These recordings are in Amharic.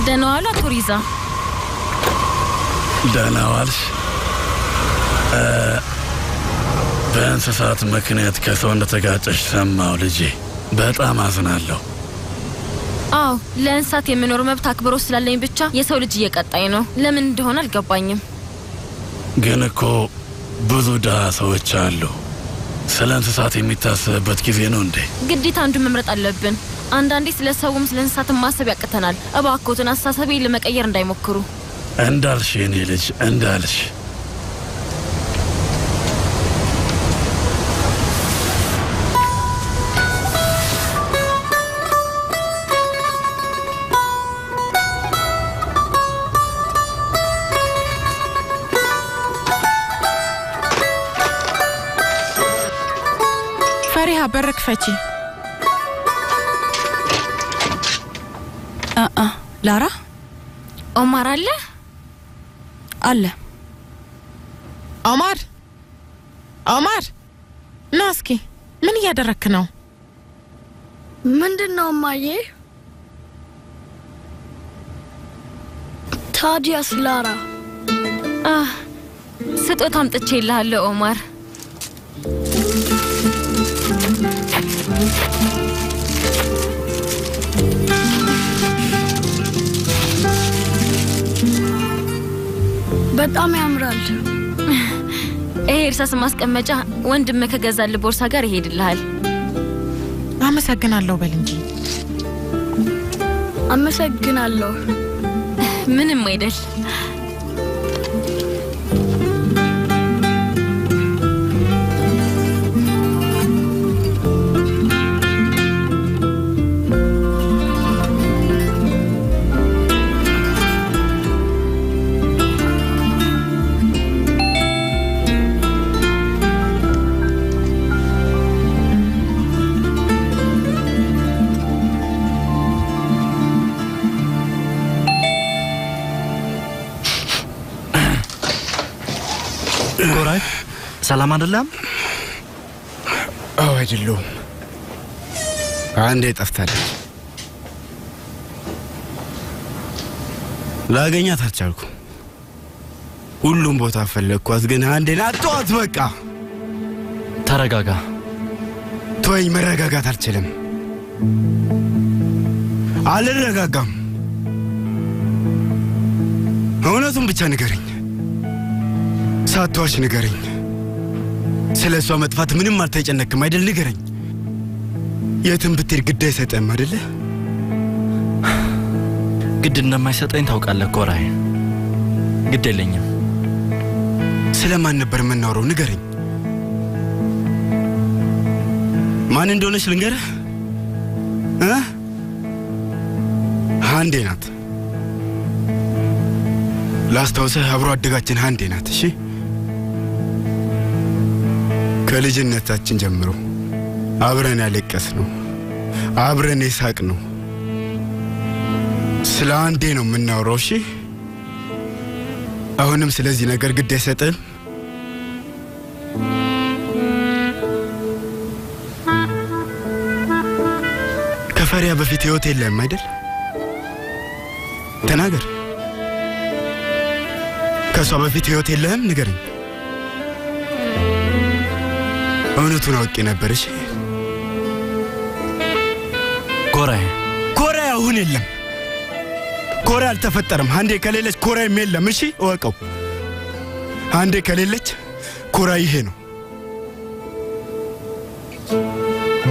ደህና ዋሉ አቶ ሪዛ? ደህና ዋልሽ? በእንስሳት ምክንያት ከሰው እንደተጋጨሽ ሰማሁ ልጄ። በጣም አዝናለሁ። አዎ ለእንስሳት የምኖር መብት አክብሮ ስላለኝ ብቻ የሰው ልጅ እየቀጣኝ ነው። ለምን እንደሆነ አልገባኝም። ግን እኮ ብዙ ድሃ ሰዎች አሉ። ስለ እንስሳት የሚታሰብበት ጊዜ ነው እንዴ? ግዴታ አንዱን መምረጥ አለብን። አንዳንዴ ስለ ሰውም ስለ እንስሳትም ማሰብ ያቅተናል። እባክዎትን አስተሳሰቤ ለመቀየር እንዳይሞክሩ። እንዳልሽ የኔ ልጅ እንዳልሽ። ፈሪሃ በረክ ፈቺ። ላራ ኦማር አለ አለ። ኦማር ና እስኪ ምን እያደረክ ነው? ምንድነው ማዬ? ታዲያስ ላራ? ስጦታ አምጥቼልሃለሁ ኦማር። በጣም ያምራል። ይሄ እርሳስ ማስቀመጫ ወንድም ከገዛል ቦርሳ ጋር ይሄድልሃል። አመሰግናለሁ በል እንጂ። አመሰግናለሁ። ምንም አይደል። ጎራይ ሰላም አይደለም? አይደለም። አንዴ ጠፍታለች። ላገኛት አልቻልኩም። ሁሉም ቦታ ፈለግኳት ግን አንዴን አጣኋት። በቃ ተረጋጋ። ተወኝ። መረጋጋት አልችልም። አልረጋጋም። እውነቱን ብቻ ንገረኝ። ሳትዋሽ ንገረኝ። ስለሷ መጥፋት ምንም አልተጨነቅም አይደል? ንገረኝ። የትም ብትሄድ ግድ አይሰጠም አይደል? ግድ እንደማይሰጠኝ ታውቃለህ ጎራይ። ግድ የለኝም። ስለማን ነበር የምናወራው? ንገረኝ። ማን እንደሆነች ልንገርህ? ሃንዴ ናት። ላስታውስህ፣ አብሮ አደጋችን ሃንዴ ናት። እሺ፣ ከልጅነታችን ጀምሮ አብረን ያለቀስነው፣ አብረን የሳቅነው። ስለ ሃንዴ ነው የምናወራው። እሺ፣ አሁንም ስለዚህ ነገር ግድ አይሰጥም? ከፈሪያ በፊት ህይወት የለም አይደል? ተናገር። ከሷ በፊት ህይወት የለህም? ንገረኝ። እውነቱን አውቄ ነበር። እሺ ኮራይ አሁን የለም። ኮራይ አልተፈጠረም። አንዴ ከሌለች ኮራይም የለም። እሺ እወቀው። አንዴ ከሌለች ኮራይ ይሄ ነው።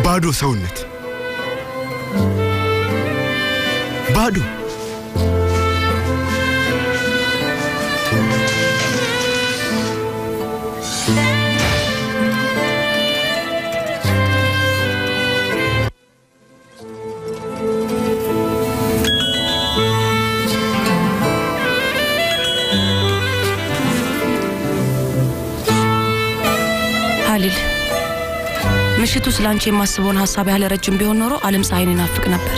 ባዶ ሰውነት፣ ባዶ። ሀሊል ምሽቱ ስላንቺ የማስበውን ሐሳብ ያለ ረጅም ቢሆን ኖሮ ዓለም ፀሐይን ይናፍቅ ነበር።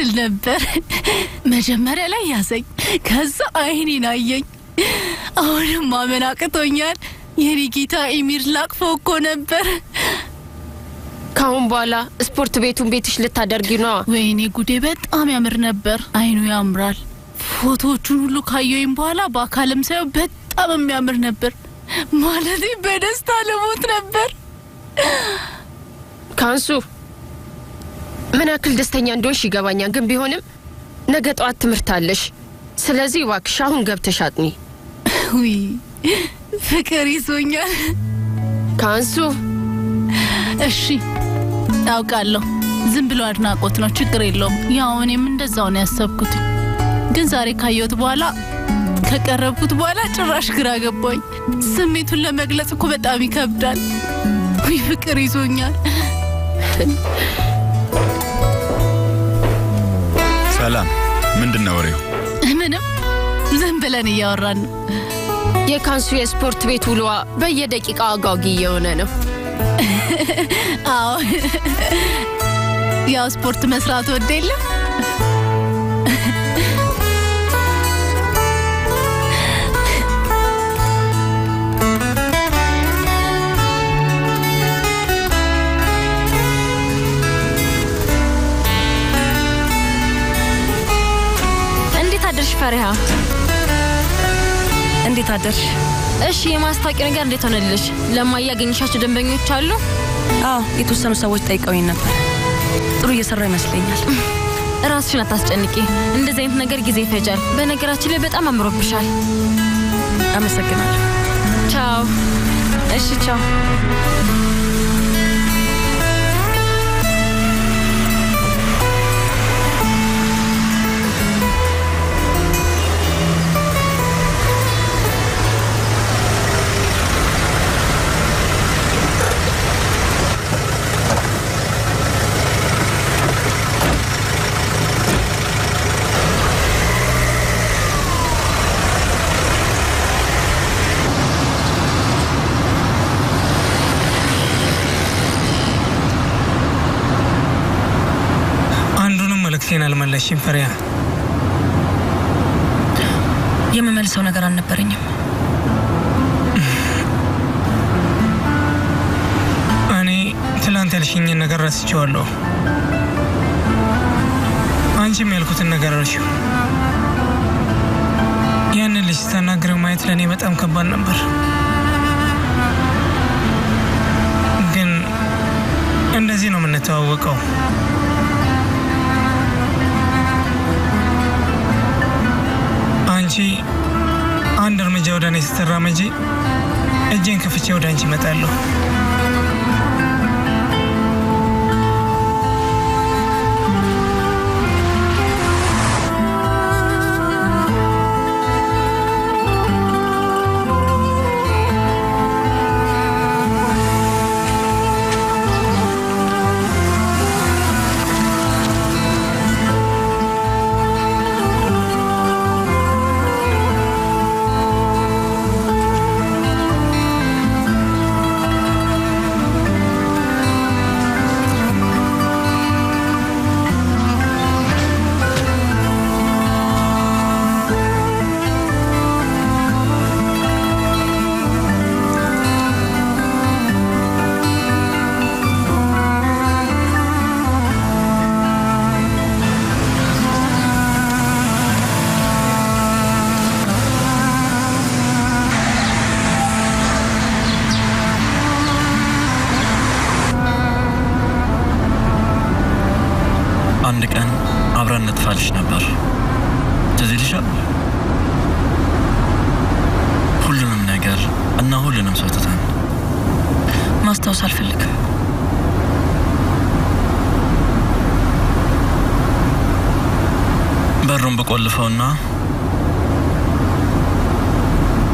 ይመስል ነበር መጀመሪያ ላይ ያዘኝ ከዛ አይኔን አየኝ አሁንም ማመን አቅቶኛል የኔ ጌታ ኢሚር ላቅፈው እኮ ነበር ካሁን በኋላ ስፖርት ቤቱን ቤትሽ ልታደርጊ ነው ወይኔ ጉዴ በጣም ያምር ነበር አይኑ ያምራል ፎቶዎቹን ሁሉ ካየሁኝ በኋላ በአካልም ሳይው በጣም የሚያምር ነበር ማለት በደስታ ለሞት ነበር ካንሱ ምን ያክል ደስተኛ እንደሆንሽ ይገባኛል ግን ቢሆንም ነገ ጠዋት ትምህርት አለሽ ስለዚህ እባክሽ አሁን ገብተሽ አጥኚ ውይ ፍቅር ይዞኛል ካንሱ እሺ አውቃለሁ ዝም ብሎ አድናቆት ነው ችግር የለውም ያው እኔም እንደዛው ነው ያሰብኩት ግን ዛሬ ካየሁት በኋላ ከቀረብኩት በኋላ ጭራሽ ግራ ገባኝ ስሜቱን ለመግለጽ እኮ በጣም ይከብዳል ውይ ፍቅር ይዞኛል ሰላም ምንድነው ወሬው ምንም ዝም ብለን እያወራን ነው የካንሱ የስፖርት ቤት ውሎዋ በየደቂቃው አጓጊ የሆነ ነው አዎ ያው ስፖርት መስራት ወደለ እንዴት አደርሽ ፈሪሃ እንዴት አደርሽ እሺ የማስታወቂያ ነገር እንዴት ሆነልሽ ለማያገኝሻቸው ደንበኞች አሉ አዎ የተወሰኑ ሰዎች ጠይቀውኝ ነበር ጥሩ እየሰራ ይመስለኛል ራስሽን አታስጨንቂ እንደዚህ አይነት ነገር ጊዜ ይፈጃል በነገራችን ላይ በጣም አምሮብሻል አመሰግናለሁ ቻው እሺ ቻው መልእክቴን አልመለስሽም ፈሪያ የምመልሰው ነገር አልነበረኝም እኔ ትላንት ያልሽኝን ነገር ረስቼዋለሁ አንቺም ያልኩትን ነገር ረስሽው ያንን ልጅ ተናግረው ማየት ለኔ በጣም ከባድ ነበር ግን እንደዚህ ነው የምንተዋወቀው አንቺ አንድ እርምጃ ወደ እኔ ስትራመጂ እጄን ከፍቼ ወደ አንቺ እመጣለሁ አንድ ቀን አብረን ነጥፋልሽ ነበር ትዝ ይልሻል ሁሉንም ነገር እና ሁሉንም ሰው ተታን ማስታወስ አልፈልግም በሩን በቆልፈውና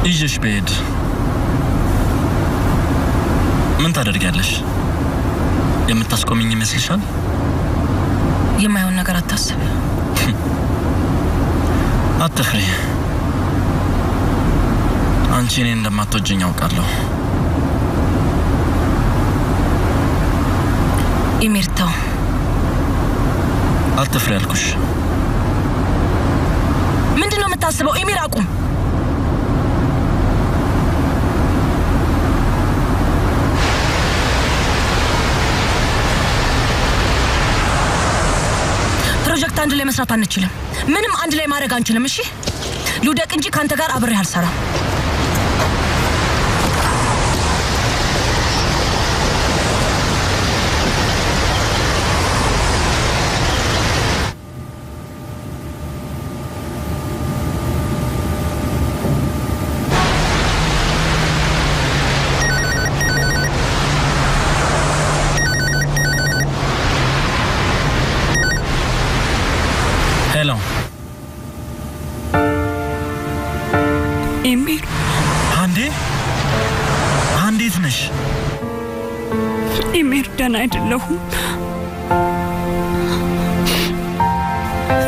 ይዤሽ በሄድ ምን ታደርጊያለሽ የምታስቆሚኝ ይመስልሻል የማይሆን ነገር አታስብ አትፍሪ አንቺ እኔን እንደማትወጂኝ አውቃለሁ ኢሚርታው አትፍሪ ያልኩሽ ምንድነው የምታስበው ኤሚር አቁም ፕሮጀክት አንድ ላይ መስራት አንችልም ምንም አንድ ላይ ማድረግ አንችልም እሺ ልውደቅ እንጂ ካንተ ጋር አብሬ አልሰራም ኤሚር አንዴት ነሽ ኤሚር ደህና አይደለሁም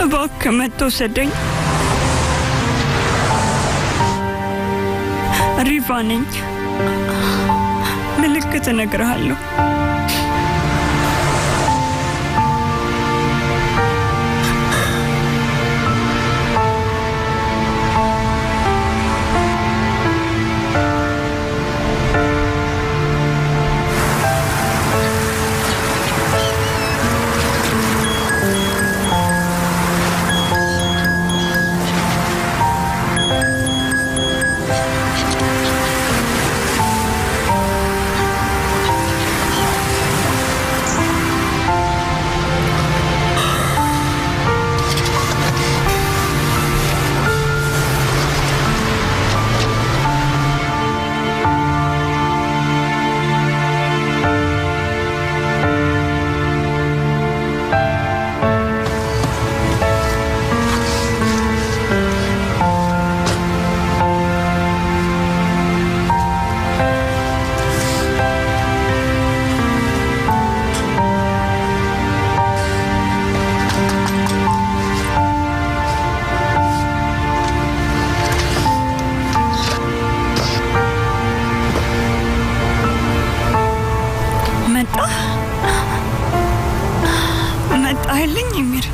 እባክህ መጥተው ሰደኝ ሪቫ ነኝ ምልክት እነግርሃለሁ መጣህልኝ ኤሚር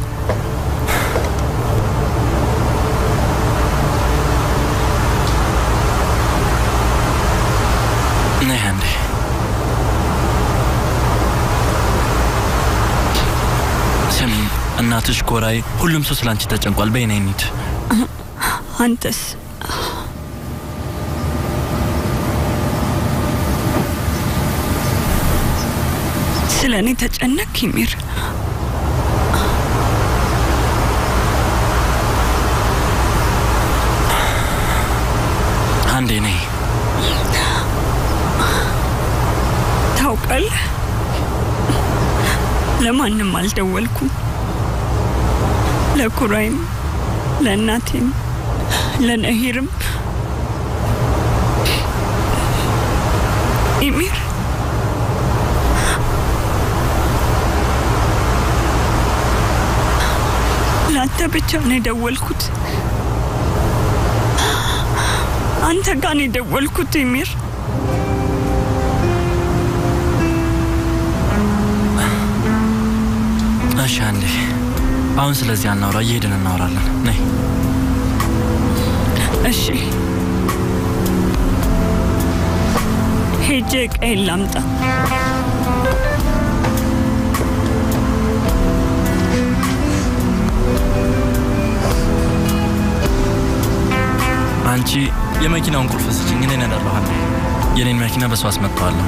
ነይ አንዴ ስሚ እናትሽ ኮራይ ሁሉም ሰው ስላንቺ ተጨንቋል በእኔ እንሂድ አንተስ ስለኔ ተጨነቅ ኤሚር አንዴ ነይ ታውቃለህ ለማንም አልደወልኩም ለኩራይም ለእናቴም ለነሂርም ኤሚር ላንተ ብቻ ነው የደወልኩት አንተ ጋር ነው የደወልኩት ኤሚር እሺ አንዴ አሁን ስለዚህ አናውራ እየሄድን እናወራለን ነይ እሺ ሄጄ ቀይን ላምጣ አንቺ የመኪናውን ቁልፍ ስጪኝ እኔ ነዳለሁ የኔን መኪና በሰው አስመጣዋለሁ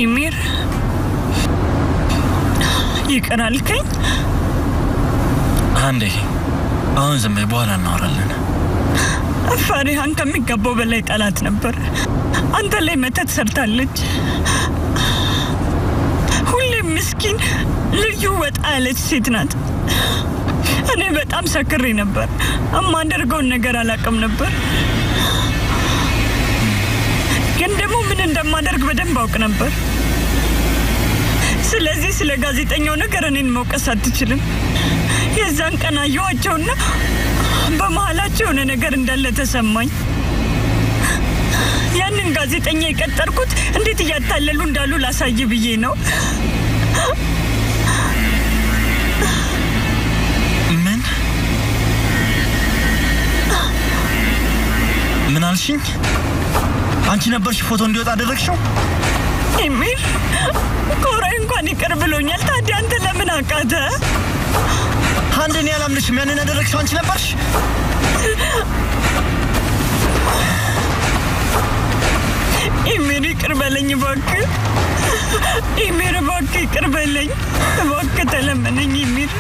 ኢሚር ይቀራልከኝ አንዴ አሁን ዝም በይ በኋላ እናወራለን ፈሪሃን ከሚገባው በላይ ጠላት ነበር አንተ ላይ መተት ሰርታለች ሁሌም ምስኪን ልዩ ወጣ ያለች ሴት ናት እኔ በጣም ሰክሬ ነበር አማደርገውን ነገር አላቀም ነበር ግን ደግሞ ምን እንደማደርግ በደንብ አውቅ ነበር ስለዚህ ስለ ጋዜጠኛው ነገር እኔን መውቀስ አትችልም የዛን ቀን አየኋቸውና በመሃላቸው የሆነ ነገር እንዳለ ተሰማኝ ያንን ጋዜጠኛ የቀጠርኩት እንዴት እያታለሉ እንዳሉ ላሳይ ብዬ ነው ምን አልሽኝ አንቺ ነበርሽ ፎቶ እንዲወጣ አደረግሽው ኢሚር ኮራይ እንኳን ይቅር ብሎኛል ታዲያ አንተ ለምን አቃተ አንዴን ያላምንሽም ያንን አደረግሽው አንቺ ነበርሽ ኢሚር ይቅር በለኝ እባክህ ኢሚር እባክህ ይቅር በለኝ እባክህ ተለመነኝ ኢሚር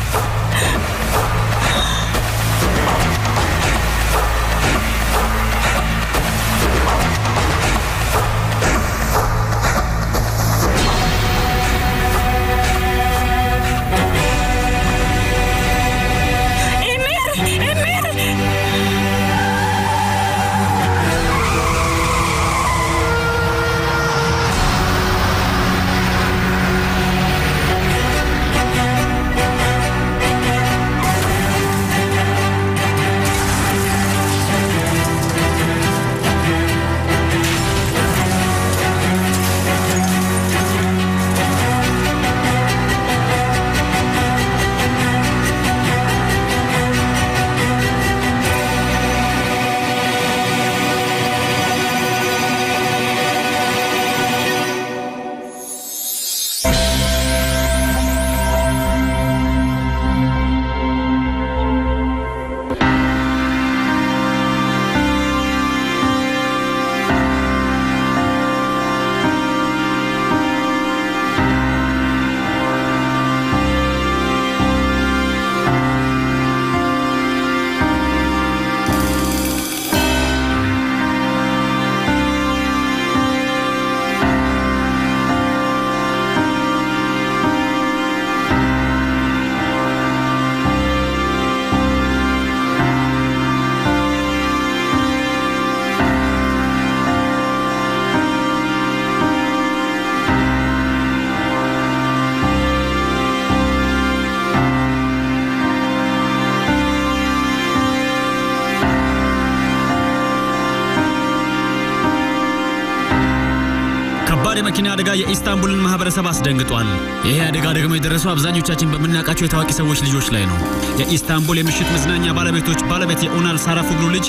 የመኪና አደጋ የኢስታንቡልን ማህበረሰብ አስደንግጧል። ይሄ አደጋ ደግሞ የደረሰው አብዛኞቻችን በመናቃቸው የታዋቂ ሰዎች ልጆች ላይ ነው። የኢስታንቡል የምሽት መዝናኛ ባለቤቶች ባለቤት የኡናል ሳራፎግሉ ልጅ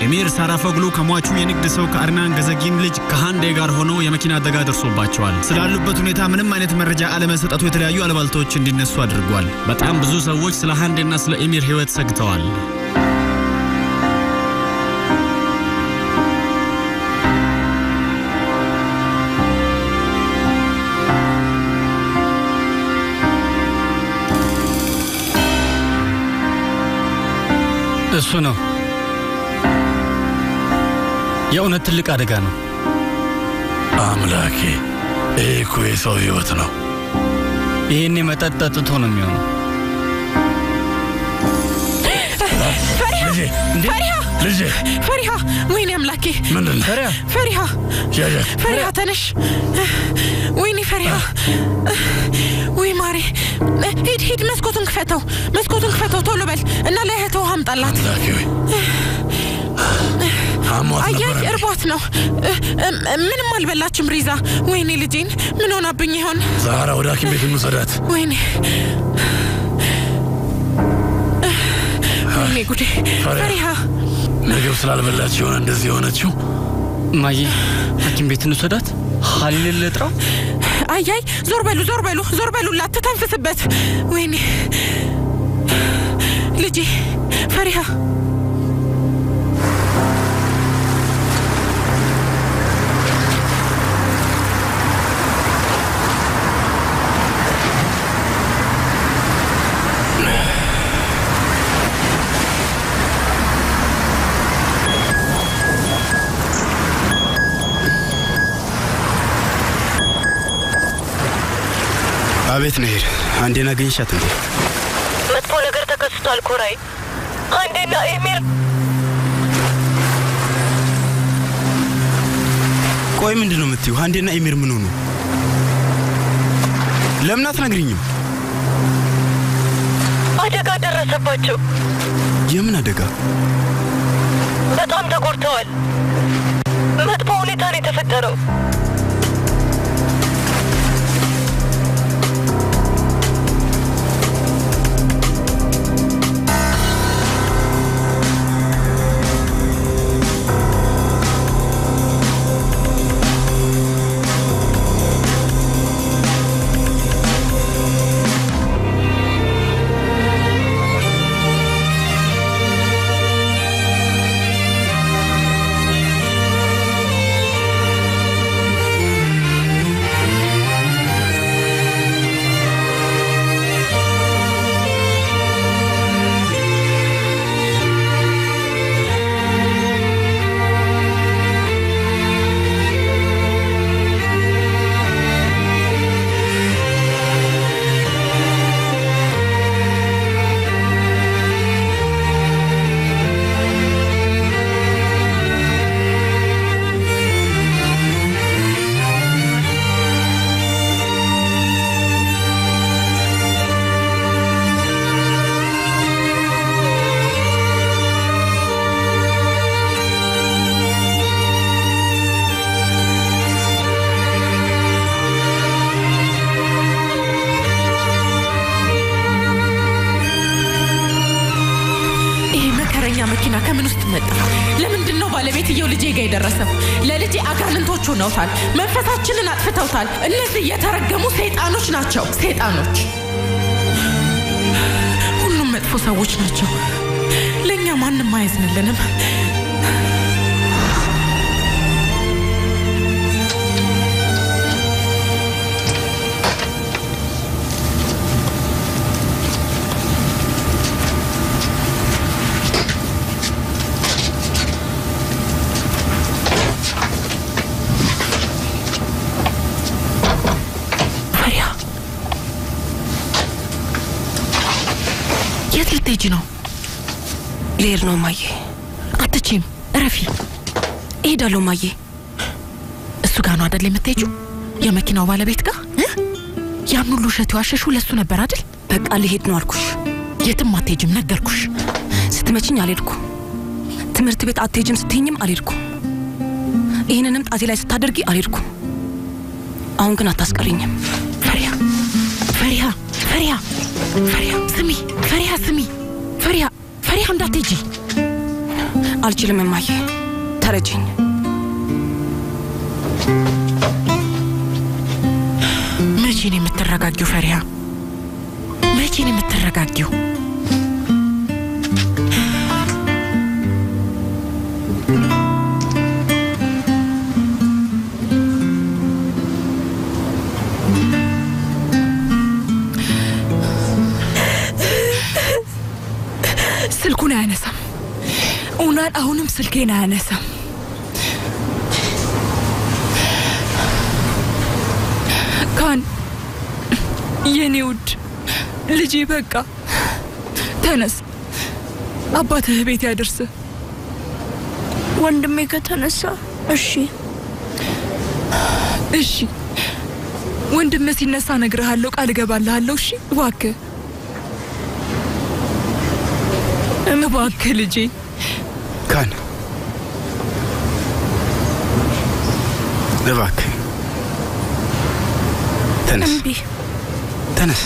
ኤሚር ሳራፎግሉ ከሟቹ የንግድ ሰው ከአርናን ገዘጊን ልጅ ከሃንዴ ጋር ሆነው የመኪና አደጋ ደርሶባቸዋል። ስላሉበት ሁኔታ ምንም አይነት መረጃ አለመሰጠቱ የተለያዩ አለባልታዎች እንዲነሱ አድርጓል። በጣም ብዙ ሰዎች ስለ ሃንዴና ስለ ኤሚር ህይወት ሰግተዋል። እሱ ነው የእውነት ትልቅ አደጋ ነው። አምላኬ እኮ የሰው ህይወት ነው። ይሄን መጠጥ ጠጥቶ ነው የሚሆነው። ፈሪሃ ወይኔ አምላኬ ምንድን ነው ፈሪሃ ተነሽ ወይኔ ፈሪሃ ወይ ማሬ ሂድ መስኮቱን ክፈተው ቶሎ በል እና ለእህትህ አምጣላት አያይ እርቧት ነው ምንም አልበላችም ሪዛ ወይኔ ልጄን ምን ሆናብኝ ይሆን ዛራ ወደ ሐኪም ቤት እንውሰዳት ወይኔ ጉዴ ፈሪሃ ምግብ ስላልበላች ይሆን እንደዚህ የሆነችው ማዬ ሐኪም ቤት እንውሰዳት ሐሊል ለጥራው አያይ ዞር በሉ ላትተንፍስበት ወይኔ ልጄ ፈሪሃ አቤት ነይር አንዴና ገኝሻት እንዴ መጥፎ ነገር ተከስቷል ኮራይ አንዴና ኤሚር ቆይ ምንድነው የምትይው አንዴና ኤሚር ምን ሆኑ ለምን አትነግሪኝም አደጋ ደረሰባቸው የምን አደጋ በጣም ተጎድተዋል መጥፎ ሁኔታ ነው የተፈጠረው መኪና ከምን ውስጥ መጣ ለምንድነው ባለቤትየው ልጄ ጋር የደረሰው ለልጄ አጋንንቶች ሆነውታል መንፈሳችንን አጥፍተውታል እነዚህ የተረገሙ ሰይጣኖች ናቸው ሰይጣኖች ሁሉም መጥፎ ሰዎች ናቸው ለኛ ማንንም አይዝንልንም ልትሄጂ ነው ልሄድ ነው ማዬ አትችይም እረፊ እሄዳለሁ ማዬ እሱ ጋር ነው አይደል የምትሄጂው የመኪናው ባለቤት ጋር ያን ሁሉ ውሸት ያዋሸሽው ለሱ ነበር አይደል በቃ ልሄድ ነው አልኩሽ የትም አትሄጂም ነገርኩሽ ስትመጪኝ አልሄድኩም ትምህርት ቤት አትሄጂም ስትይኝም አልሄድኩም ይሄንንም ጣቴ ላይ ስታደርጊ አልሄድኩም አሁን ግን አታስቀሪኝም ፈሪሃ ስሚ ፈሪሃ እንዳትሄጂ አልችልም እማዬ ተረጂኝ መቼ ነው የምትረጋጊው ፈሪሃ መቼ ነው የምትረጋጊው ስልኩን አያነሳም ኡናል አሁንም ስልኬን አያነሳም ካን የኔ ውድ ልጄ በቃ ተነስ አባትህ ቤት ያደርስ ወንድሜ ከተነሳ እሺ ወንድሜ ሲነሳ ነግርሃለሁ ቃል ገባልሃለሁ እሺ እባክህ ልጄ ካን እባክህ ተነስ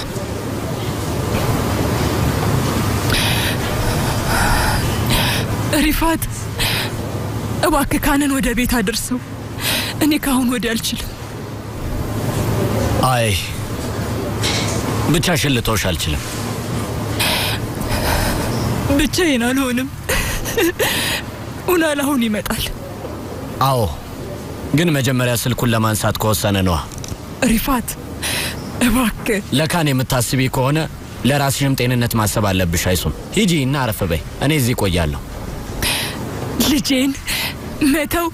ሪፋት እባክህ ካንን ወደ ቤት አድርሰው እኔ ካሁን ወዲያ አልችልም አይ ብቻሽን ልተውሽ አልችልም ብቻዬን አልሆንም ኡናል አሁን ይመጣል አዎ ግን መጀመሪያ ስልኩን ለማንሳት ከወሰነ ነው ሪፋት እባክህ ለካን የምታስቢ ከሆነ ለራስሽም ጤንነት ማሰብ አለብሽ አይሱም ሂጂ እና አረፍ በይ እኔ እዚህ ቆያለሁ ልጄን መተው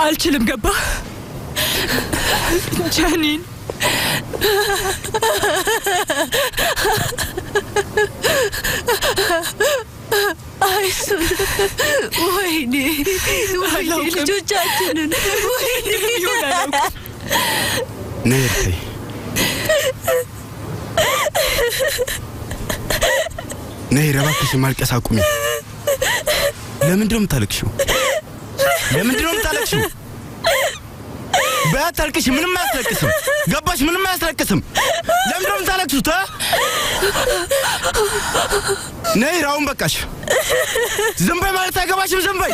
አልችልም ገባ ጃኒን አይሱን ወይኔ ልጆቻችንን ነርቴ ነይ ረባክሽ ማልቀስ አቁሚ ለምንድነው የምታለቅሽው ለምንድነው የምታለቅሽው ባታልቅሽ ምንም አያስለቅስም ገባሽ ምንም አያስለቅስም ለምንድነው የምታለቅሱት ነይ ራውን በቃሽ ዝም በይ ማለት አይገባሽም ዝም በይ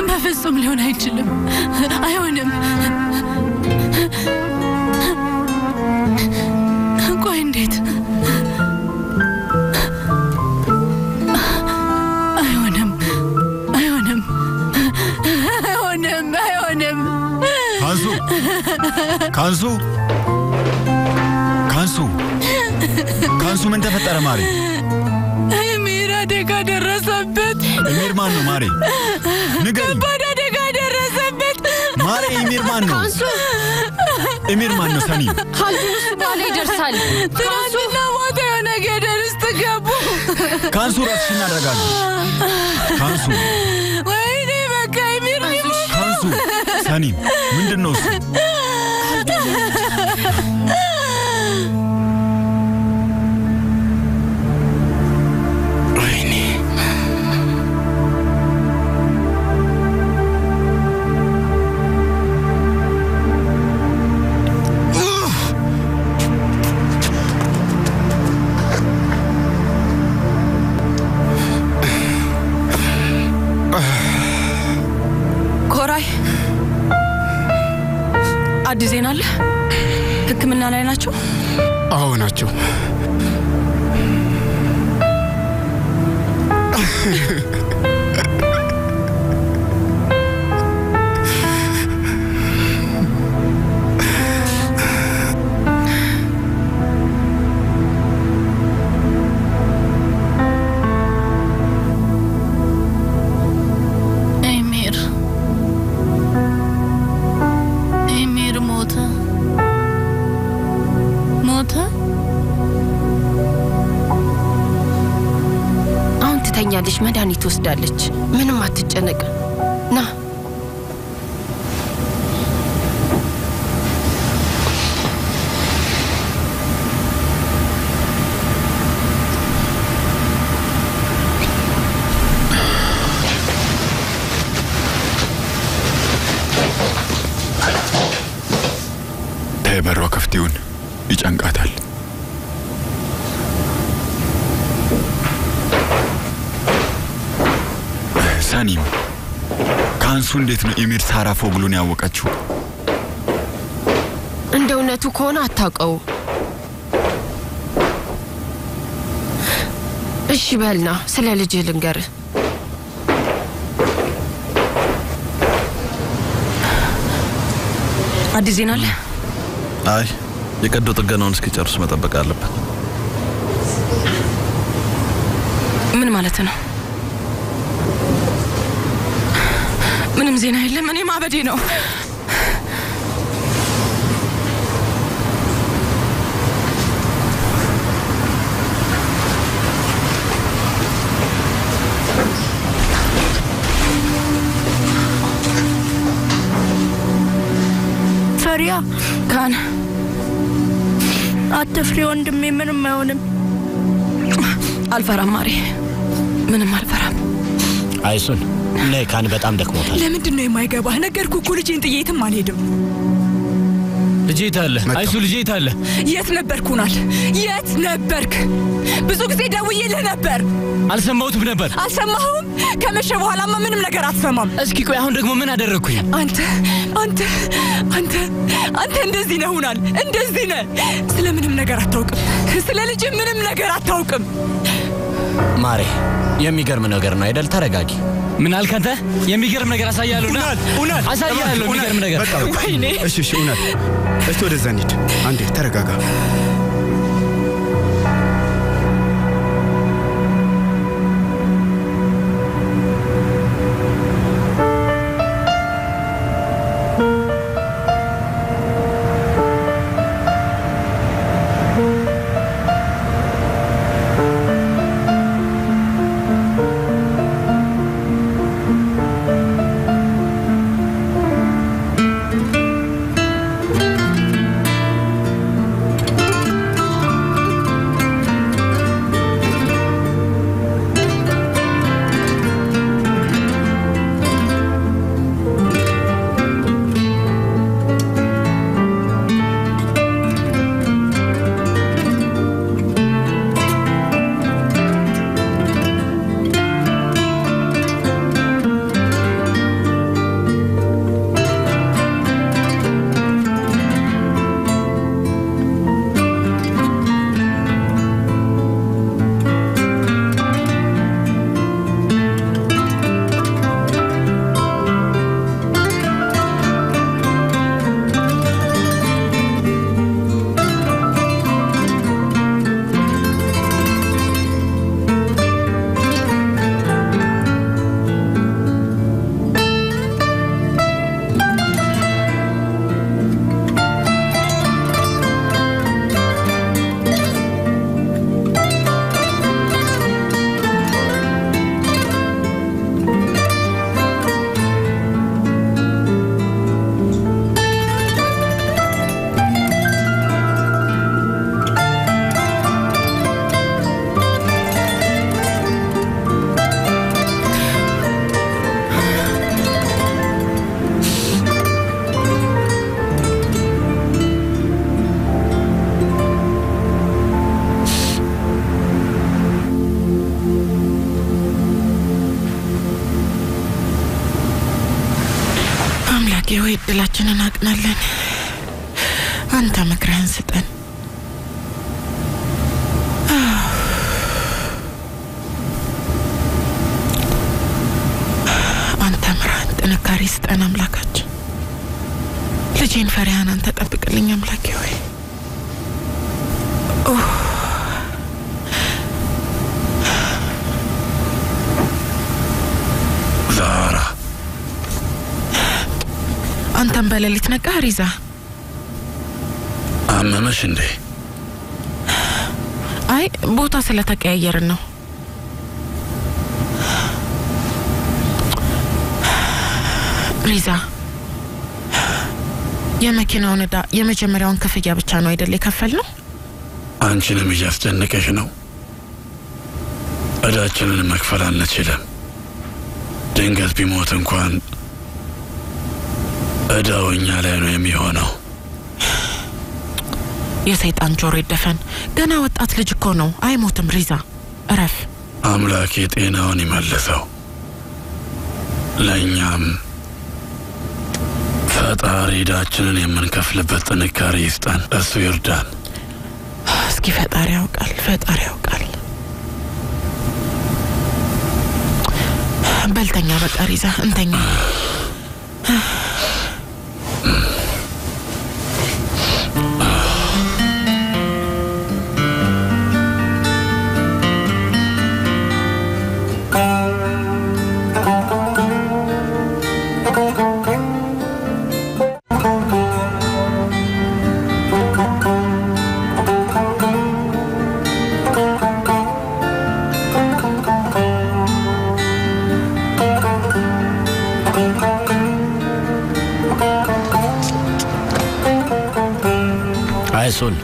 በፍጹም ሊሆን አይችልም አይሆንም ቆይ እንዴት አይሆንም አይሆንም አይሆንም አይሆንም ካንሱ ምን ተፈጠረ ማሪ ኤሚር አደጋ ደረሰበት ኤሚር ማን ነው ማሪ ንገሪኝ አደጋ ደረሰበት ማሪ ኤሚር ማን ነው ኤሚር ማን ነው ሰኒ ሀልዱስ ባለ ይደርሳል ትናንትና ማታ የሆነ ገደል ውስጥ ገቡ ካንሱ ራስሽን አረጋጊ ካንሱ ወይኔ በቃ ኤሚር ካንሱ ሰኒ ምንድነው እሱ አዲስ ዜና አለ ህክምና ላይ ናቸው አዎ ናቸው ትተኛለች መድኃኒት ወስዳለች ምንም አትጨነቅ ና ተበሯ ከፍቲውን ይጨንቃታል ሰኒም ካንሱ እንዴት ነው ኤሚር ሳራ ፎግሉን ያወቀችው እንደውነቱ ከሆነ አታውቀው እሺ በልና ስለ ልጅ ልንገር አዲስ ዜና አለ አይ የቀዶ ጥገናውን እስኪጨርሱ መጠበቅ አለበት ምን ማለት ነው ምንም ዜና የለም እኔ ማበዴ ነው ፈሪያ ካን አትፍሪ ወንድሜ ምንም አይሆንም አልፈራም ማሪ ምንም አልፈራም አይሱን ለካን በጣም ደክሞታል ለምንድን ነው የማይገባህ ነገርኩ እኮ ልጄን ጥዬ የትም አልሄድም ልጄ ታለ አይሱ ልጄ ታለ የት ነበርኩናል? የት ነበርክ? ብዙ ጊዜ ደውዬልህ ነበር። አልሰማሁትም ነበር። አልሰማሁም? ከመሸ በኋላማ ምንም ነገር አትሰማም። እስኪ ቆይ አሁን ደግሞ ምን አደረግኩኝ? አንተ እንደዚህ ነህ ሆናል። እንደዚህ ነህ። ስለምንም ነገር አታውቅም። ስለ ልጅ ምንም ነገር አታውቅም። ማሬ የሚገርም ነገር ነው አይደል? ተረጋጊ። ምን አልክ አንተ? የሚገርም ነገር አሳያለሁና አሳያለሁ። የሚገርም ነገር ወይኔ። እሺ ኡናል፣ እስቲ ወደዛ እንሂድ። አንዴ ተረጋጋ። እድላችንን አቅናለን። አንተ ምክርህን ስጠን። አንተ ምራን፣ ጥንካሬ ስጠን አምላካችን። ልጄን ፈሪሃን አንተ ጠብቅልኝ አምላኬ ሆይ። ዛራ አንተም በሌሊት ነቃ ሪዛ? አመመሽ እንዴ? አይ ቦታ ስለተቀያየርን ነው። ሪዛ የመኪናውን ዕዳ የመጀመሪያውን ክፍያ ብቻ ነው አይደል የከፈልነው? አንቺንም እያስጨነቀሽ ነው። ዕዳችንን መክፈል አንችልም። ድንገት ቢሞት እንኳን ዕዳው እኛ ላይ ነው የሚሆነው። የሰይጣን ጆሮ ይደፈን። ገና ወጣት ልጅ እኮ ነው። አይሞትም ሪዛ፣ እረፍ። አምላክ ጤናውን ይመልሰው። ለእኛም ፈጣሪ ዕዳችንን የምንከፍልበት ጥንካሬ ይስጠን። እሱ ይርዳን። እስኪ ፈጣሪ ያውቃል፣ ፈጣሪ ያውቃል። በልተኛ በቃ ሪዛ፣ እንተኛ። አይሱን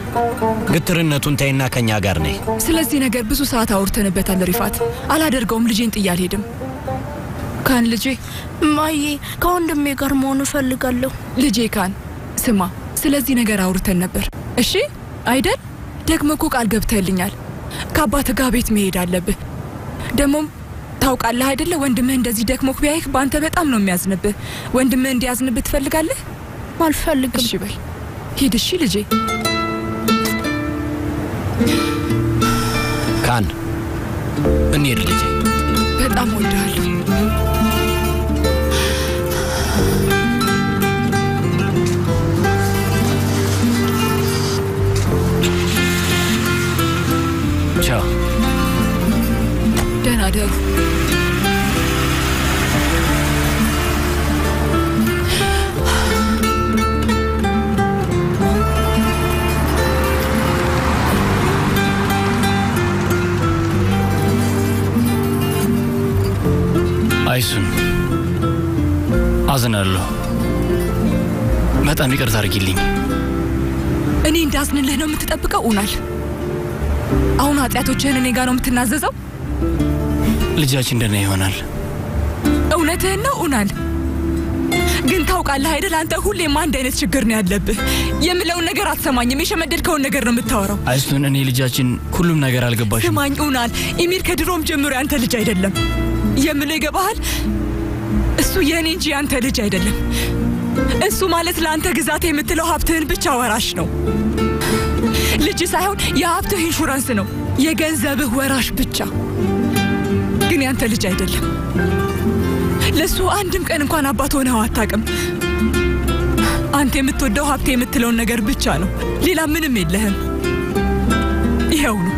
ግትርነቱን ተይና ከኛ ጋር ነይ። ስለዚህ ነገር ብዙ ሰዓት አውርተንበታል ሪፋት። አላደርገውም። ልጄን ጥዬ አልሄድም። ካን ልጄ ማዬ ከወንድሜ ጋር መሆን እፈልጋለሁ። ልጄ ካን ስማ፣ ስለዚህ ነገር አውርተን ነበር። እሺ አይደል? ደግሞ እኮ ቃል ገብተህልኛል። ከአባት ጋር ቤት መሄድ አለብህ። ደግሞም ታውቃለህ አይደለ ወንድምህ እንደዚህ ደክሞክ ቢያይክ በአንተ በጣም ነው የሚያዝንብህ። ወንድምህ እንዲያዝንብህ ትፈልጋለህ? አልፈልግም። እሺ በል ሂድ። እሺ ልጄ። ካን እንሂድ ልጄ። በጣም ወድሃለሁ። ቻው። ደህና ደሩ። አይሱን አዝናለሁ። በጣም ይቅርታ አድርጊልኝ። እኔ እንዳዝንልህ ነው የምትጠብቀው ኡናል? አሁን ኃጢአቶችህን እኔ ጋር ነው የምትናዘዘው? ልጃችን ደህና ይሆናል። እውነትህን ነው ኡናል? ግን ታውቃለህ አይደል አንተ ሁሌም አንድ አይነት ችግር ነው ያለብህ። የምለውን ነገር አትሰማኝም። የሸመደድከውን ነገር ነው የምታወራው። አይሱን እኔ ልጃችን ሁሉም ነገር አልገባሽም። ስማኝ ኡናል፣ ኢሚር ከድሮም ጀምሮ ያንተ ልጅ አይደለም። የምለው ይገባሃል? እሱ የኔ እንጂ ያንተ ልጅ አይደለም። እሱ ማለት ለአንተ ግዛት የምትለው ሀብትህን ብቻ ወራሽ ነው። ልጅ ሳይሆን የሀብትህ ኢንሹራንስ ነው፣ የገንዘብህ ወራሽ ብቻ። ግን ያንተ ልጅ አይደለም። ለሱ አንድም ቀን እንኳን አባት ሆነው አታውቅም። አንተ የምትወደው ሀብቴ የምትለውን ነገር ብቻ ነው፣ ሌላ ምንም የለህም። ይኸው ነው።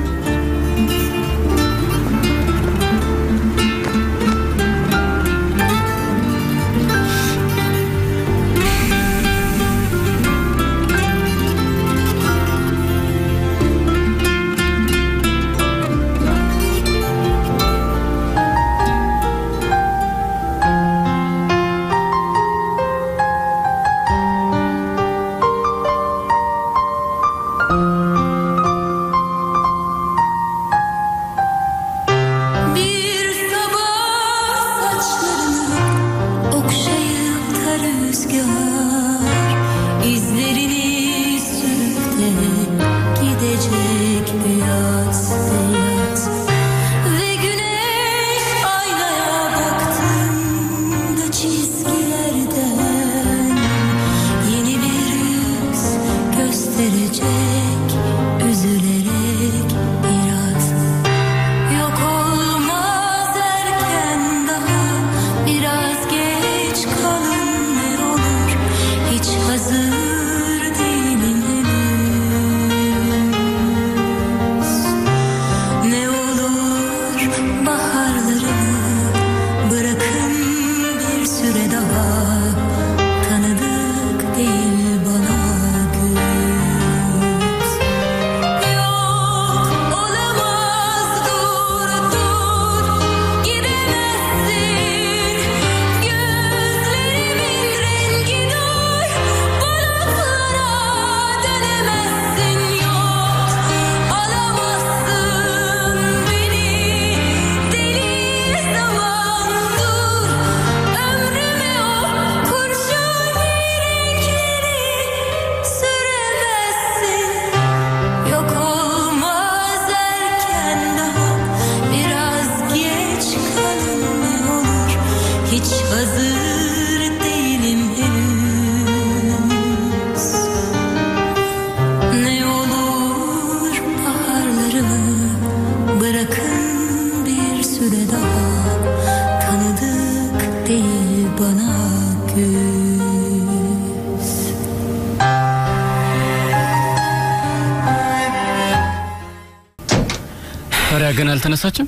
ግን አልተነሳችም።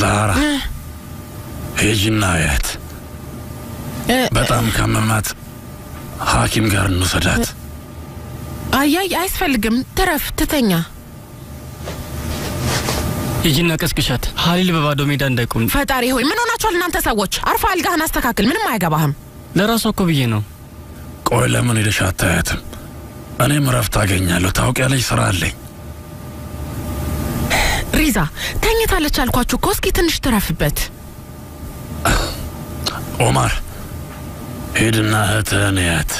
ዛራ ሄጂና ያት በጣም ካመማት ሐኪም ጋር እንውሰዳት። አይ አያስፈልግም። ተረፍ ትተኛ። ሄጂና ቀስቅሻት። ሀሊል በባዶ ሜዳ እንዳይቆም። ፈጣሪ ሆይ ምን ሆናችኋል እናንተ ሰዎች? አርፋ አልጋህን አስተካክል። ምንም አያገባህም። ለራሷ እኮ ብዬ ነው። ቆይ ለምን ሄደሽ አታያትም? እኔም እረፍት አገኛለሁ። ታውቂያለሽ ስራ አለኝ። ሪዛ ተኝታለች አልኳችሁ እኮ። እስኪ ትንሽ ትረፍበት። ኦማር ሄድና እህትህን እያት።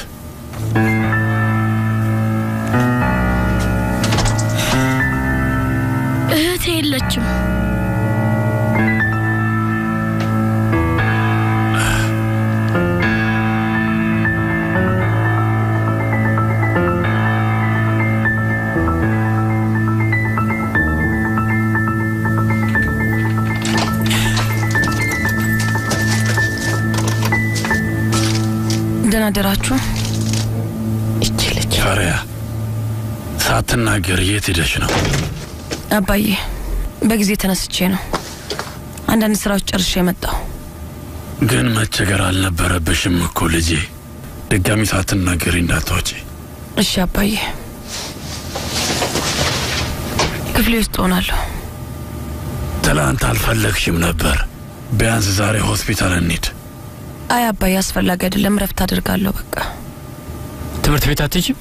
እህቴ የለችም። ደህና አደራችሁ። ፈሪያ ሳትናገር የት ሄደሽ ነው? አባዬ በጊዜ ተነስቼ ነው። አንዳንድ ስራዎች ጨርሼ የመጣው። ግን መቸገር አልነበረብሽም እኮ ልጄ። ድጋሚ ሳትናገሪ እንዳትወጪ። እሺ አባዬ። ክፍሌ ውስጥ ሆናለሁ። ትላንት አልፈለግሽም ነበር። ቢያንስ ዛሬ ሆስፒታል እንሂድ። አይ አባዬ አስፈላጊ አይደለም። ረፍት አድርጋለሁ በቃ። ትምህርት ቤት አትሄጂም?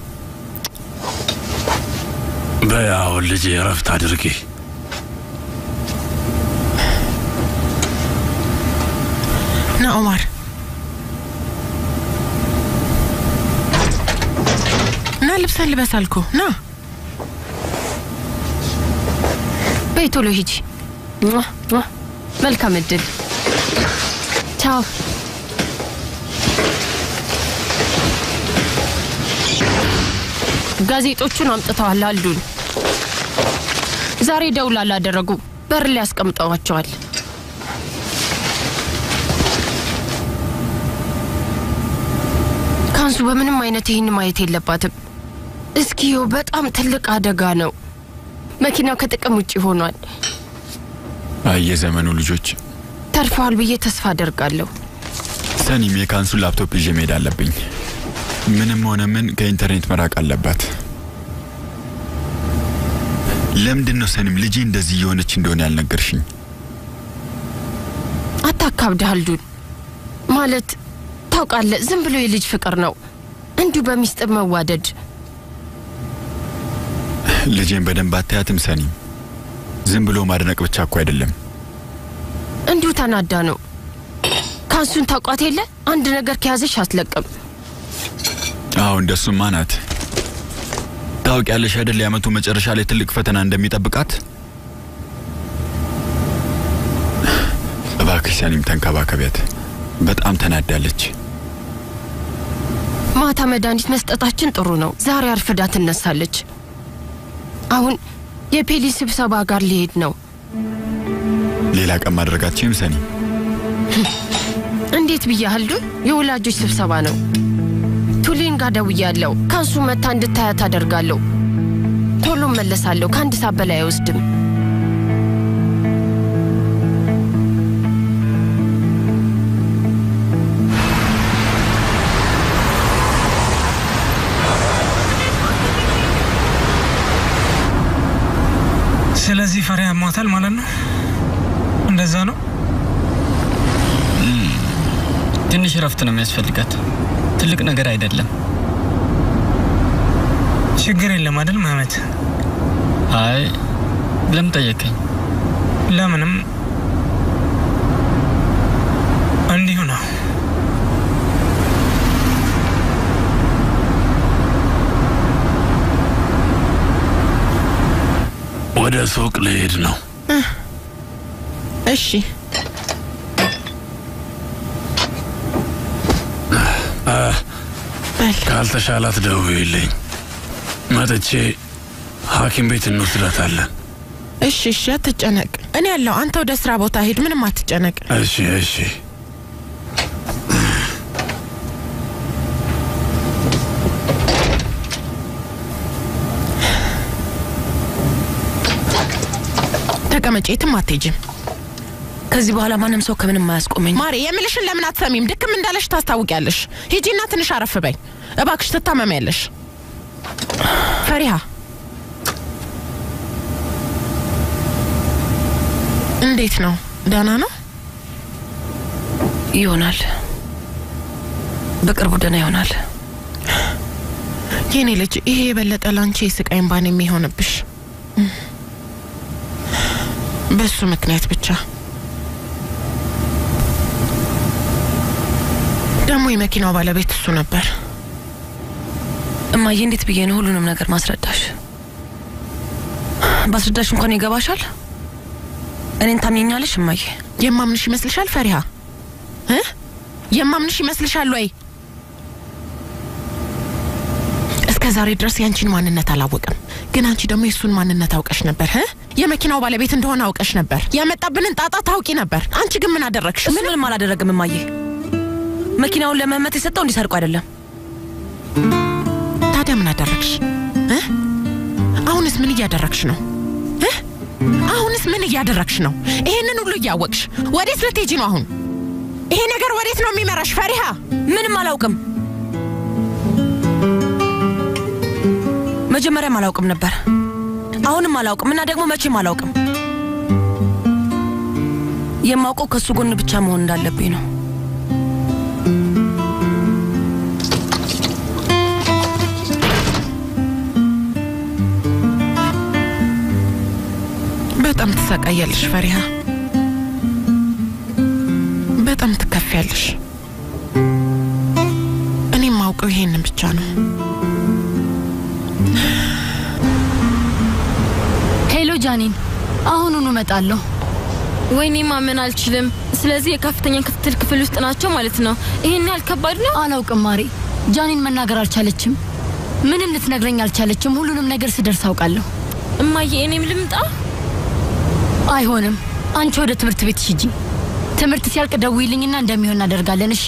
በያው ልጄ ረፍት አድርጊ። ና ኦማር፣ ና ልብሰን ልበስ አልኩ። ና በይ ቶሎ ሂጂ። መልካም እድል። ቻው። ጋዜጦቹን አምጥተዋል አሉን። ዛሬ ደውል አላደረጉ፣ በር ላይ ያስቀምጠዋቸዋል። ካንሱ በምንም አይነት ይህን ማየት የለባትም። እስኪዮ በጣም ትልቅ አደጋ ነው። መኪናው ከጥቅም ውጪ ሆኗል። የዘመኑ ልጆች ተርፈዋል ብዬ ተስፋ አደርጋለሁ። ሰኒም የካንሱን ላፕቶፕ ይዤ መሄድ አለብኝ። ምንም ሆነ ምን ከኢንተርኔት መራቅ አለባት። ለምንድን ነው ሰኒም ልጄ እንደዚህ የሆነች እንደሆነ ያልነገርሽኝ? አታካብድ ሀልዱን። ማለት ታውቃለህ፣ ዝም ብሎ የልጅ ፍቅር ነው፣ እንዲሁ በሚስጥር መዋደድ። ልጄን በደንብ አታያትም ሰኒም? ዝም ብሎ ማድነቅ ብቻ እኮ አይደለም። እንዲሁ ተናዳ ነው። ካንሱን ታውቋት የለ? አንድ ነገር ከያዘሽ አትለቅም። አዎ እንደሱማ ናት። ታውቂያለሽ አይደል የዓመቱ መጨረሻ ላይ ትልቅ ፈተና እንደሚጠብቃት? እባክሽ ሰኒም ተንከባከቢያት። በጣም ተናዳለች። ማታ መድኃኒት መስጠታችን ጥሩ ነው። ዛሬ አርፍዳ ትነሳለች። አሁን የፔሊ ስብሰባ ጋር ሊሄድ ነው። ሌላ ቀን ማድረጋችሁም ሰኒም? እንዴት ብያለሁ? የወላጆች ስብሰባ ነው። ቱሊን ጋር ደውያለሁ። ካንሱ መታ እንድታያት አደርጋለሁ። ቶሎ መለሳለሁ። ከአንድ ሰዓት በላይ አይወስድም። ስለዚህ ፈሪያ ያሟታል ማለት ነው? እንደዛ ነው? ትንሽ ረፍት ነው የሚያስፈልጋት። ትልቅ ነገር አይደለም። ችግር የለም አይደል መሐመድ? አይ ለምን ጠየቀኝ? ለምንም እንዲሁ ነው። ወደ ሱቅ ልሄድ ነው። እሺ ካልተሻላት ደውይልኝ። መጥቼ ሐኪም ቤት እንወስዳታለን። እሺ እሺ፣ አትጨነቅ። እኔ ያለው አንተ ወደ ስራ ቦታ ሄድ። ምንም አትጨነቅ። እሺ እሺ። ተቀመጪ፣ የትም አትሄጂም። ከዚህ በኋላ ማንም ሰው ከምንም አያስቆመኝ። ማሪ፣ የምልሽን ለምን አትሰሚም? ድክም እንዳለሽ ታስታውቂያለሽ። ሂጂና ትንሽ አረፍ በይ እባክሽ፣ ትታመሚያለሽ። ፈሪሃ እንዴት ነው? ደህና ነው? ይሆናል፣ በቅርቡ ደህና ይሆናል። የኔ ልጅ፣ ይሄ የበለጠ ላንቺ የስቃይ እንባን የሚሆንብሽ በሱ ምክንያት ብቻ። ደግሞ የመኪናው ባለቤት እሱ ነበር። እማዬ እንዴት ብዬ ነው ሁሉንም ነገር ማስረዳሽ? ባስረዳሽ እንኳን ይገባሻል? እኔን ታምኚኛለሽ እማዬ? የማምንሽ ይመስልሻል ፈሪሃ? የማምንሽ ይመስልሻል ወይ? እስከ ዛሬ ድረስ ያንቺን ማንነት አላወቅም፣ ግን አንቺ ደግሞ የሱን ማንነት አውቀሽ ነበር። የመኪናው ባለቤት እንደሆነ አውቀሽ ነበር። ያመጣብንን ጣጣ ታውቂ ነበር። አንቺ ግን ምን አደረግሽ? ምንም አላደረግም እማዬ። መኪናውን ለመመት የሰጠው እንዲሰርቁ አይደለም። ታዲያ ምን አደረግሽ? አሁንስ ምን እያደረግሽ ነው? አሁንስ ምን እያደረግሽ ነው? ይሄንን ሁሉ እያወቅሽ ወዴት ልትሄጂ ነው አሁን? ይሄ ነገር ወዴት ነው የሚመራሽ ፈሪሃ? ምንም አላውቅም። መጀመሪያም አላውቅም ነበር፣ አሁንም አላውቅም እና ደግሞ መቼም አላውቅም። የማውቀው ከሱ ጎን ብቻ መሆን እንዳለብኝ ነው። በጣም ትሰቃያለሽ ፈሪሃ፣ በጣም ትከፍያለሽ። እኔም ማውቀው ይሄንን ብቻ ነው። ሄሎ ጃኒን፣ አሁኑኑ እመጣለሁ። ወይኔ ማመን አልችልም። ስለዚህ የከፍተኛ ክትትል ክፍል ውስጥ ናቸው ማለት ነው። ይሄን ያህል ከባድ ነው? አላውቅም ማሪ። ጃኒን መናገር አልቻለችም። ምንም ልትነግረኝ አልቻለችም። ሁሉንም ነገር ስደርስ አውቃለሁ። እማዬ እኔም ልምጣ? አይሆንም። አንቺ ወደ ትምህርት ቤት ሂጂ። ትምህርት ሲያልቅ ደውይልኝና እንደሚሆን እናደርጋለን። እሺ?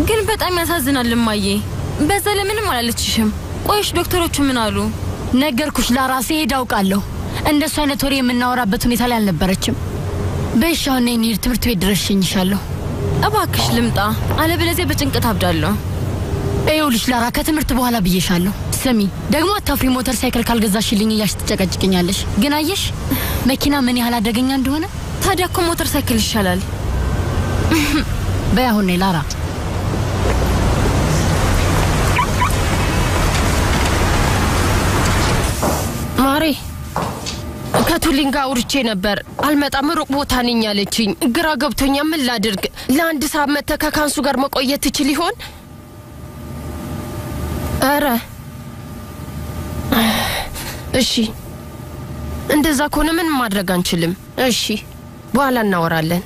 ግን በጣም ያሳዝናል እማዬ። በዛ ለምንም አላለችሽም። ቆይሽ ዶክተሮቹ ምን አሉ? ነገርኩሽ ለራሴ ሄድ አውቃለሁ። እንደሱ አይነት ወሬ የምናወራበት ሁኔታ ላይ አልነበረችም። በሻውና እንሂድ፣ ትምህርት ቤት ድረስ እሸኝሻለሁ። እባክሽ ልምጣ፣ አለበለዚያ በጭንቀት አብዳለሁ። ይኸውልሽ ላራ፣ ከትምህርት በኋላ ብዬሻለሁ። ስሚ ደግሞ አታፍሪ። ሞተር ሳይክል ካልገዛሽልኝ እያልሽ ትጨቀጭቅኛለሽ። ግን አየሽ መኪና ምን ያህል አደገኛ እንደሆነ። ታዲያ እኮ ሞተር ሳይክል ይሻላል። በይ አሁን ነይ ላራ። ማሬ ከቱሊን ጋር አውርቼ ነበር። አልመጣም፣ ሩቅ ቦታ ነኝ አለችኝ። ግራ ገብቶኛ ምን ላድርግ? ለአንድ ሰዓት መተህ ከካንሱ ጋር መቆየት ትችል ይሆን? አረ እሺ፣ እንደዛ ከሆነ ምን ማድረግ አንችልም። እሺ በኋላ እናወራለን።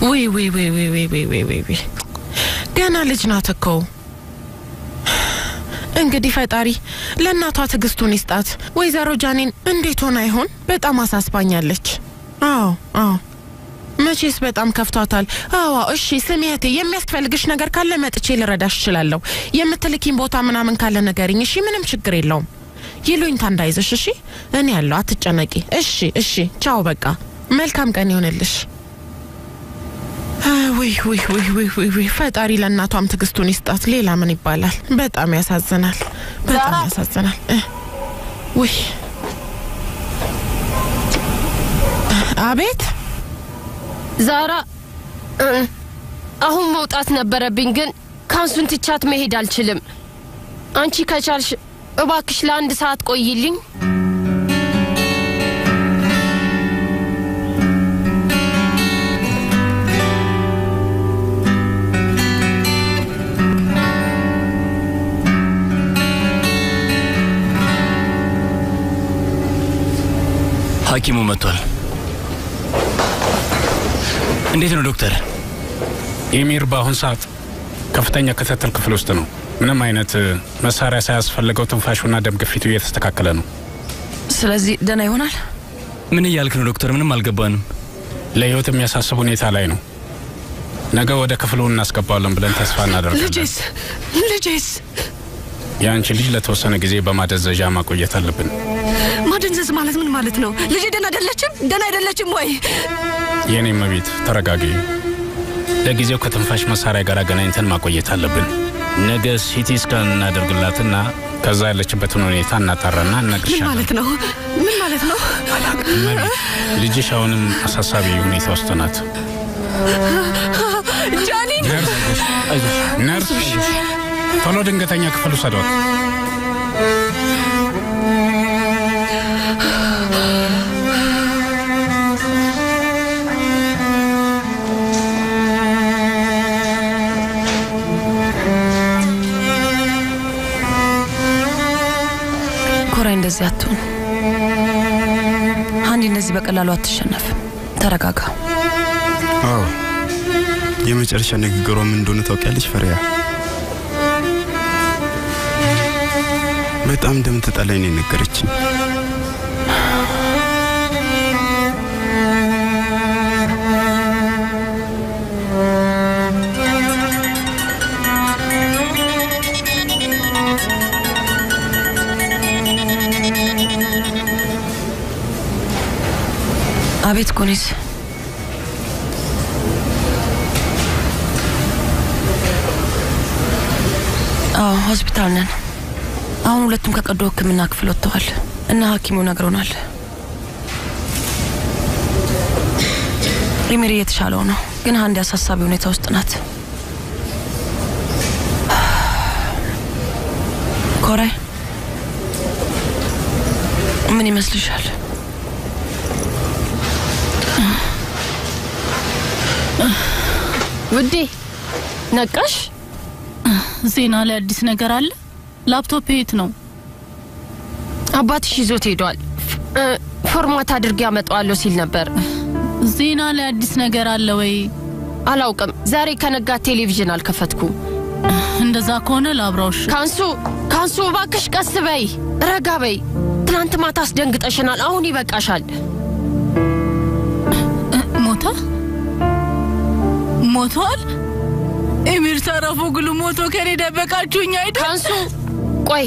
ወይ ገና ልጅ ናት እኮ። እንግዲህ ፈጣሪ ለእናቷ ትዕግስቱን ይስጣት። ወይዘሮ ጃኒን እንዴት ሆና ይሆን? በጣም አሳስባኛለች። አዎ መቼስ በጣም ከፍቷታል። እሺ ስሚ እህቴ፣ የሚያስፈልግሽ ነገር ካለ መጥቼ ልረዳሽ እችላለሁ። የምትልኪኝ ቦታ ምናምን ካለ ንገሪኝ። እሺ ምንም ችግር የለውም። ይሉኝታ እንዳይዘሽ። እሺ እኔ ያለው አትጨነቂ። እሺ ቻው። በቃ መልካም ቀን ይሆንልሽ። ወይ ፈጣሪ ለእናቷም ትዕግስቱን ይስጣት። ሌላ ምን ይባላል? በጣም ያሳዝናል፣ በጣም ያሳዝናል። ወይ አቤት ዛራ፣ አሁን መውጣት ነበረብኝ፣ ግን ካንሱን ትቻት መሄድ አልችልም። አንቺ ከቻልሽ እባክሽ ለአንድ ሰዓት ቆይልኝ። ሐኪሙ መጥቷል። እንዴት ነው ዶክተር? ኤሚር በአሁን ሰዓት ከፍተኛ ክትትል ክፍል ውስጥ ነው። ምንም አይነት መሳሪያ ሳያስፈልገው ትንፋሹና ደም ግፊቱ እየተስተካከለ ነው። ስለዚህ ደህና ይሆናል? ምን እያልክ ነው ዶክተር? ምንም አልገባንም። ለህይወት የሚያሳስብ ሁኔታ ላይ ነው። ነገ ወደ ክፍሉ እናስገባለን ብለን ተስፋ እናደርጋለን። ልጄስ? የአንቺ ልጅ ለተወሰነ ጊዜ በማደንዘዣ ማቆየት አለብን። ማደንዘዝ ማለት ምን ማለት ነው? ልጄ ደህና አይደለችም ወይ? የኔ እመቤት ተረጋጊ። ለጊዜው ከትንፋሽ መሳሪያ ጋር አገናኝተን ማቆየት አለብን። ነገ ሲቲ ስካን እናደርግላትና ከዛ ያለችበትን ሁኔታ እናጣራና እነግርሻለሁ። ማለት ነው? ምን ማለት ነው? ልጅሽ አሁንም አሳሳቢ ሁኔታ ውስጥ ናት። ጃኒ ነርስ ቶሎ ድንገተኛ ክፍል ውሰዷት። ኮራይ እንደዚህ አትሁን። አንዴ እንደዚህ በቀላሉ አትሸነፍ። ተረጋጋ። አዎ የመጨረሻ ንግግሯ ምን እንደሆነ ታውቂያለሽ ፈሪያ? በጣም እንደምትጠላኝ ነው የነገረችኝ። አቤት ኮኒስ። ሆስፒታል ነን። አሁን ሁለቱም ከቀዶ ሕክምና ክፍል ወጥተዋል እና ሐኪሙ ነግሮናል። ኢሚር እየተሻለው ነው፣ ግን አንድ አሳሳቢ ሁኔታ ውስጥ ናት። ኮራይ ምን ይመስልሻል? ውዴ ነቃሽ? ዜና ላይ አዲስ ነገር አለ? ላፕቶፕ የት ነው? አባትሽ ይዞት ሄዷል። ፎርማት አድርጌ አመጣዋለሁ ሲል ነበር። ዜና ላይ አዲስ ነገር አለ ወይ? አላውቅም። ዛሬ ከነጋ ቴሌቪዥን አልከፈትኩም። እንደዛ ከሆነ ላብራውሽ። ካንሱ እባክሽ ቀስ በይ፣ ረጋ በይ። ትናንት ማታ አስደንግጠሽናል። አሁን ይበቃሻል። ሞቷል? ኤሚር ሳራፎግሉ ሞቶ ከኔ ደበቃችሁኝ አይደል? ካንሱ ቆይ፣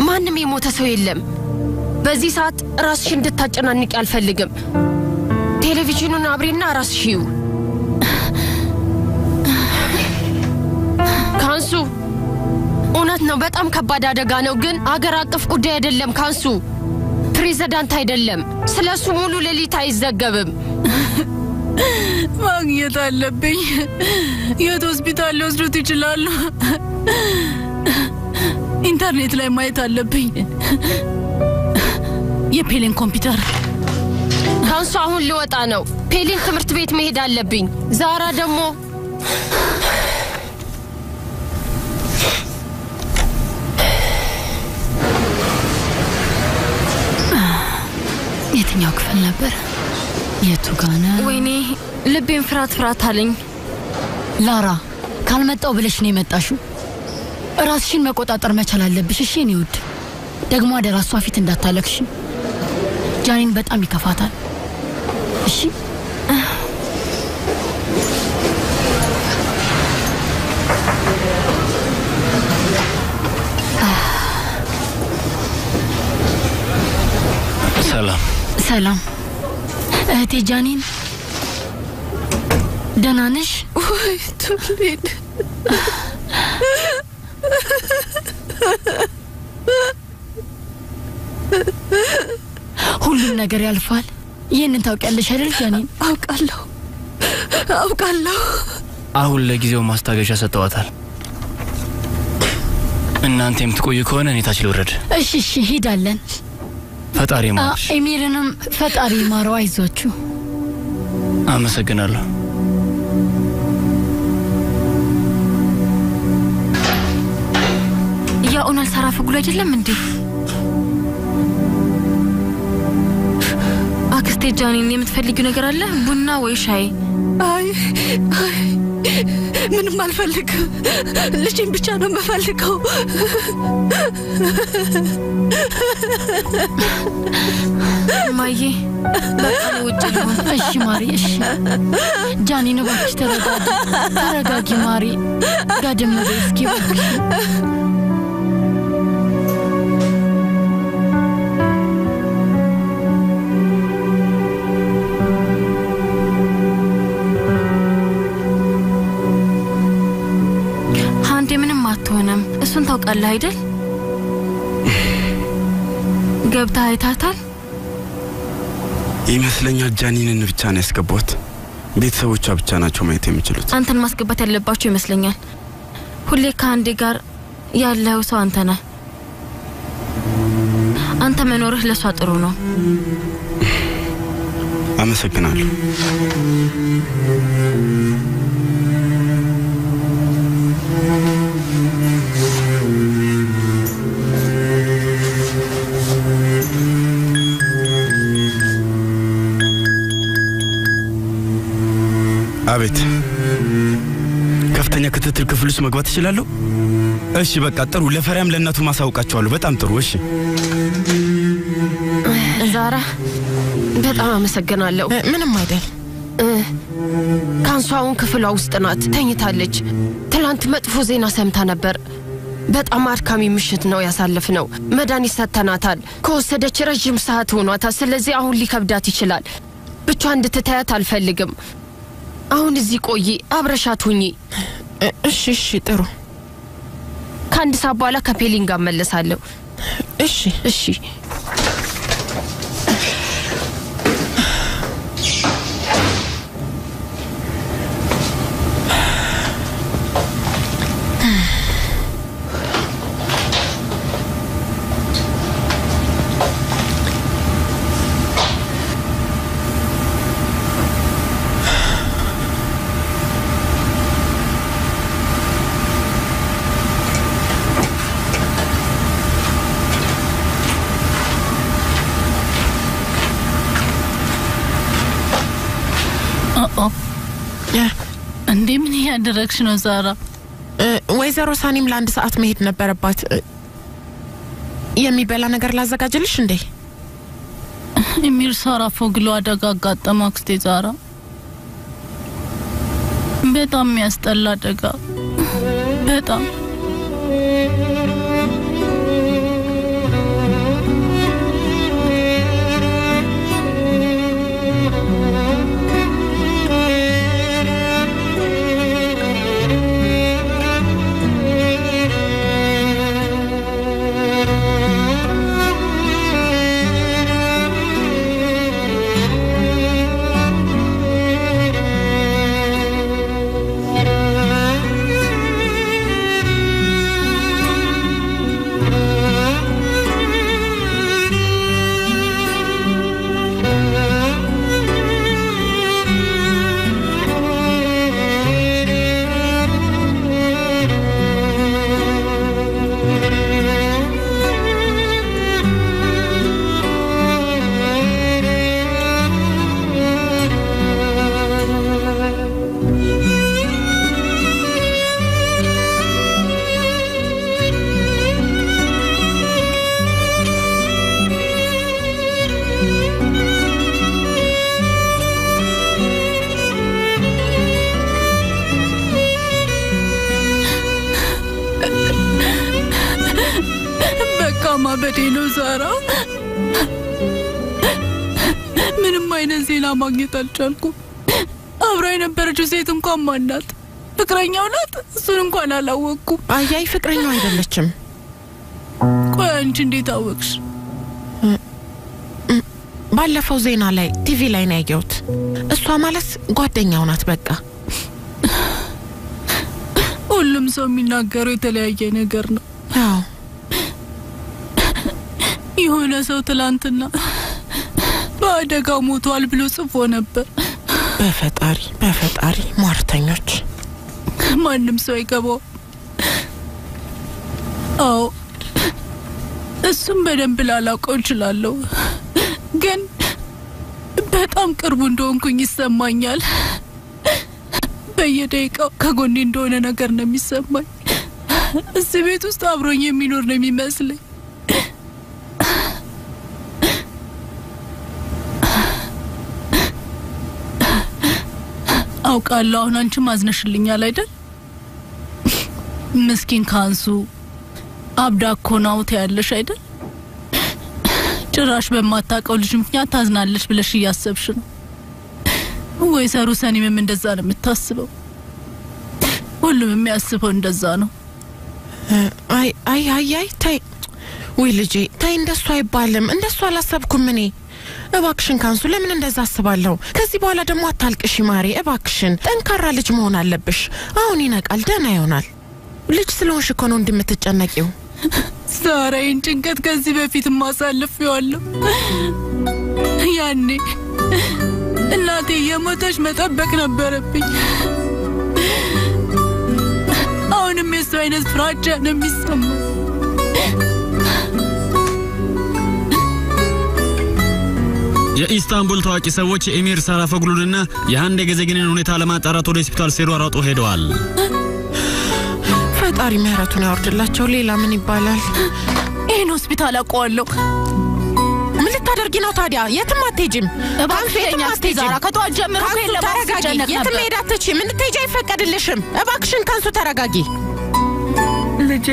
ማንም የሞተ ሰው የለም። በዚህ ሰዓት ራስሽ እንድታጨናንቂ አልፈልግም። ቴሌቪዥኑን አብሪና ራስሽ ይዩ። ካንሱ እውነት ነው፣ በጣም ከባድ አደጋ ነው፣ ግን አገር አቀፍ ጉዳይ አይደለም። ካንሱ ፕሬዝዳንት አይደለም። ስለሱ ሙሉ ሌሊት አይዘገብም። ማግኘት አለብኝ። የት ሆስፒታል ሊወስዱት ይችላሉ? ኢንተርኔት ላይ ማየት አለብኝ። የፔሊን ኮምፒውተር። ካንሱ አሁን ልወጣ ነው። ፔሊን ትምህርት ቤት መሄድ አለብኝ። ዛራ ደግሞ የትኛው ክፍል ነበር? የቱ ጋና? ወይኔ ልቤን ፍርሃት አለኝ። ላራ ካልመጣው ብለሽ ነው የመጣሽው። ራስሽን መቆጣጠር መቻል አለብሽ። እሺ እኔ ውድ፣ ደግሞ አደራ እሷ ፊት እንዳታለቅሽ። ጃኒን በጣም ይከፋታል። እሺ ሰላም እህቴ ጃኒን፣ ደህና ነሽ? ወይ ቱሊን፣ ሁሉም ነገር ያልፋል። ይህንን ታውቂያለሽ አይደል ጃኒን? አውቃለሁ። አሁን ለጊዜው ማስታገሻ ሰጥተዋታል። እናንተ የምትቆዩ ከሆነ እኔ ታች ልውረድ። እሺ ሄዳለን። ፈጣሪ ይማርሽ። ኤሚርንም ፈጣሪ ይማረው። አይዟችሁ። አመሰግናለሁ። ያ ኡናል ሳራፎግሉ አይደለም እንዴ? አክስቴ ጃኒን፣ የምትፈልጊው ነገር አለ? ቡና ወይ ሻይ? አይ ምንም አልፈልግም። ልጄን ብቻ ነው የምፈልገው። ማዬ በቃ ውጭ ልሆን። እሺ ማሪ፣ እሺ ጃኒን እባክሽ ተረጋጊ ማሪ። ጋደም በይ እስኪ እባክሽ። እሱን ታውቃለህ አይደል? ገብታ አይታታል ይመስለኛል። ጃኒንን ብቻ ነው ያስገቧት። ቤተሰቦቿ ብቻ ናቸው ማየት የሚችሉት። አንተን ማስገባት ያለባቸው ይመስለኛል። ሁሌ ከአንዴ ጋር ያለው ሰው አንተ ነህ። አንተ መኖርህ ለሷ ጥሩ ነው። አመሰግናለሁ። አቤት። ከፍተኛ ክትትል ክፍል ውስጥ መግባት እችላለሁ? እሺ በቃ ጥሩ። ለፈሪያም ለእናቱ ማሳውቃቸዋለሁ። በጣም ጥሩ። እሺ ዛራ በጣም አመሰግናለሁ። ምንም አይደል። ካንሷውን ክፍሏ ውስጥ ናት፣ ተኝታለች። ትላንት መጥፎ ዜና ሰምታ ነበር። በጣም አድካሚ ምሽት ነው ያሳለፍነው። መድኃኒት ሰጥተናታል። ከወሰደች ረጅም ሰዓት ሆኗታል። ስለዚህ አሁን ሊከብዳት ይችላል። ብቻ እንድትታያት አልፈልግም። አሁን እዚህ ቆይ፣ አብረሻት ሁኚ። እሺ እሺ ጥሩ። ከአንድ ሰዓት በኋላ ከፔሊን ጋር እመለሳለሁ። እሺ እሺ። እንዴ ምን ያደረግሽ ነው ዛራ? ወይዘሮ ሳኒም ለአንድ ሰዓት መሄድ ነበረባት። የሚበላ ነገር ላዘጋጅልሽ እንዴ? ኤሚር ሳራፎግሉ አደጋ አጋጠመው አክስቴ ዛራ። በጣም የሚያስጠላ አደጋ። በጣም በዴኖ ዛራ ምንም አይነት ዜና ማግኘት አልቻልኩም። አብራ የነበረችው ሴት እንኳን ማናት? ፍቅረኛው ናት? እሱን እንኳን አላወቅኩም። አያይ ፍቅረኛው አይደለችም። ቆይ አንቺ እንዴት አወቅሽ? ባለፈው ዜና ላይ ቲቪ ላይ ነው ያየሁት። እሷ ማለት ጓደኛው ናት በቃ። ሁሉም ሰው የሚናገረው የተለያየ ነገር ነው። አዎ የሆነ ሰው ትላንትና በአደጋው ሞቷል ብሎ ጽፎ ነበር። በፈጣሪ ሟርተኞች። ማንም ሰው አይገባው። አዎ እሱም በደንብ ላላውቀው እችላለሁ፣ ግን በጣም ቅርቡ እንደሆንኩኝ ይሰማኛል። በየደቂቃው ከጎኔ እንደሆነ ነገር ነው የሚሰማኝ። እዚህ ቤት ውስጥ አብሮኝ የሚኖር ነው የሚመስለኝ። አውቃለሁ አሁን አንቺ ማዝነሽልኛል አይደል? ምስኪን ካንሱ አብዳ እኮ ነው ያለሽ አይደል? ጭራሽ በማታውቀው ልጅ ምክንያት ታዝናለሽ ብለሽ እያሰብሽ ነው። ወይዘሮ ሰኒምም እንደዛ ነው የምታስበው። ሁሉም የሚያስበው እንደዛ ነው። አይ ታይ ወይ ልጄ ታይ እንደሱ አይባልም እንደሱ አላሰብኩም እኔ እባክሽን ካንሱ ለምን እንደዛ አስባለሁ ከዚህ በኋላ ደግሞ አታልቅሽ ማሪ እባክሽን ጠንካራ ልጅ መሆን አለብሽ አሁን ይነቃል ደህና ይሆናል ልጅ ስለሆንሽ እኮ ነው እንደምትጨነቂው ዛሬን ጭንቀት ከዚህ በፊት ማሳልፈዋለሁ ያኔ እናቴ የሞተች መጠበቅ ነበረብኝ አሁንም የሱ አይነት ፍራቻ ነው የሚሰማው የኢስታንቡል ታዋቂ ሰዎች የኤሚር ሳራፎግሉንና የሃንዴ ገዘግንን ሁኔታ ለማጣራት ወደ ሆስፒታል ሲሯሯጡ ሄደዋል ፈጣሪ ምህረቱን ያወርድላቸው ሌላ ምን ይባላል ይሄን ሆስፒታል አቋዋለሁ ምን ልታደርጊ ነው ታዲያ የትም አትሄጂም እባክሽኛ ዛራ ከጧት ጀምሮ ተረጋጊ የትም ሄድ አትችይም እንድትሄጂ አይፈቀድልሽም እባክሽን ካንሱ ተረጋጊ ልጄ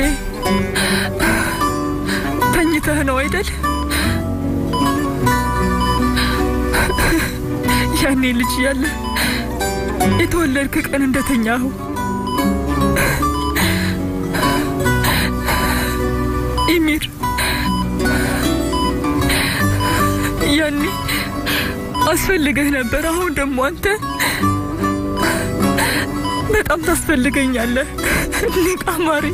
ተኝተህ ነው አይደል ያኔ ልጅ ያለ የተወለድክ ቀን እንደተኛው ኢሚር ያኔ አስፈልገህ ነበር አሁን ደግሞ አንተ በጣም ታስፈልገኛለህ ንቃ ማሪ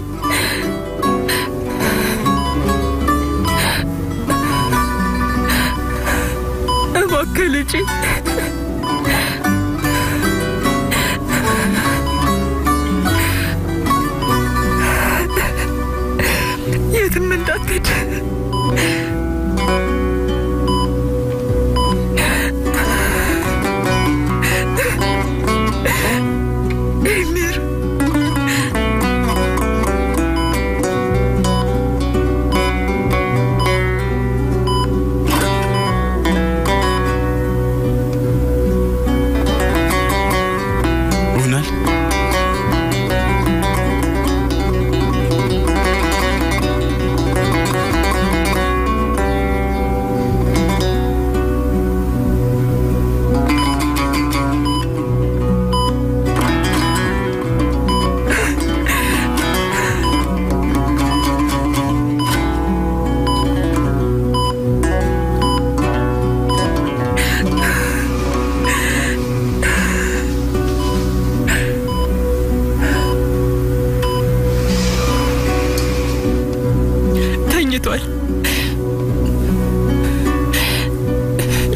እባክህ ልጄ የትም እንዳትሄድ ኤሚር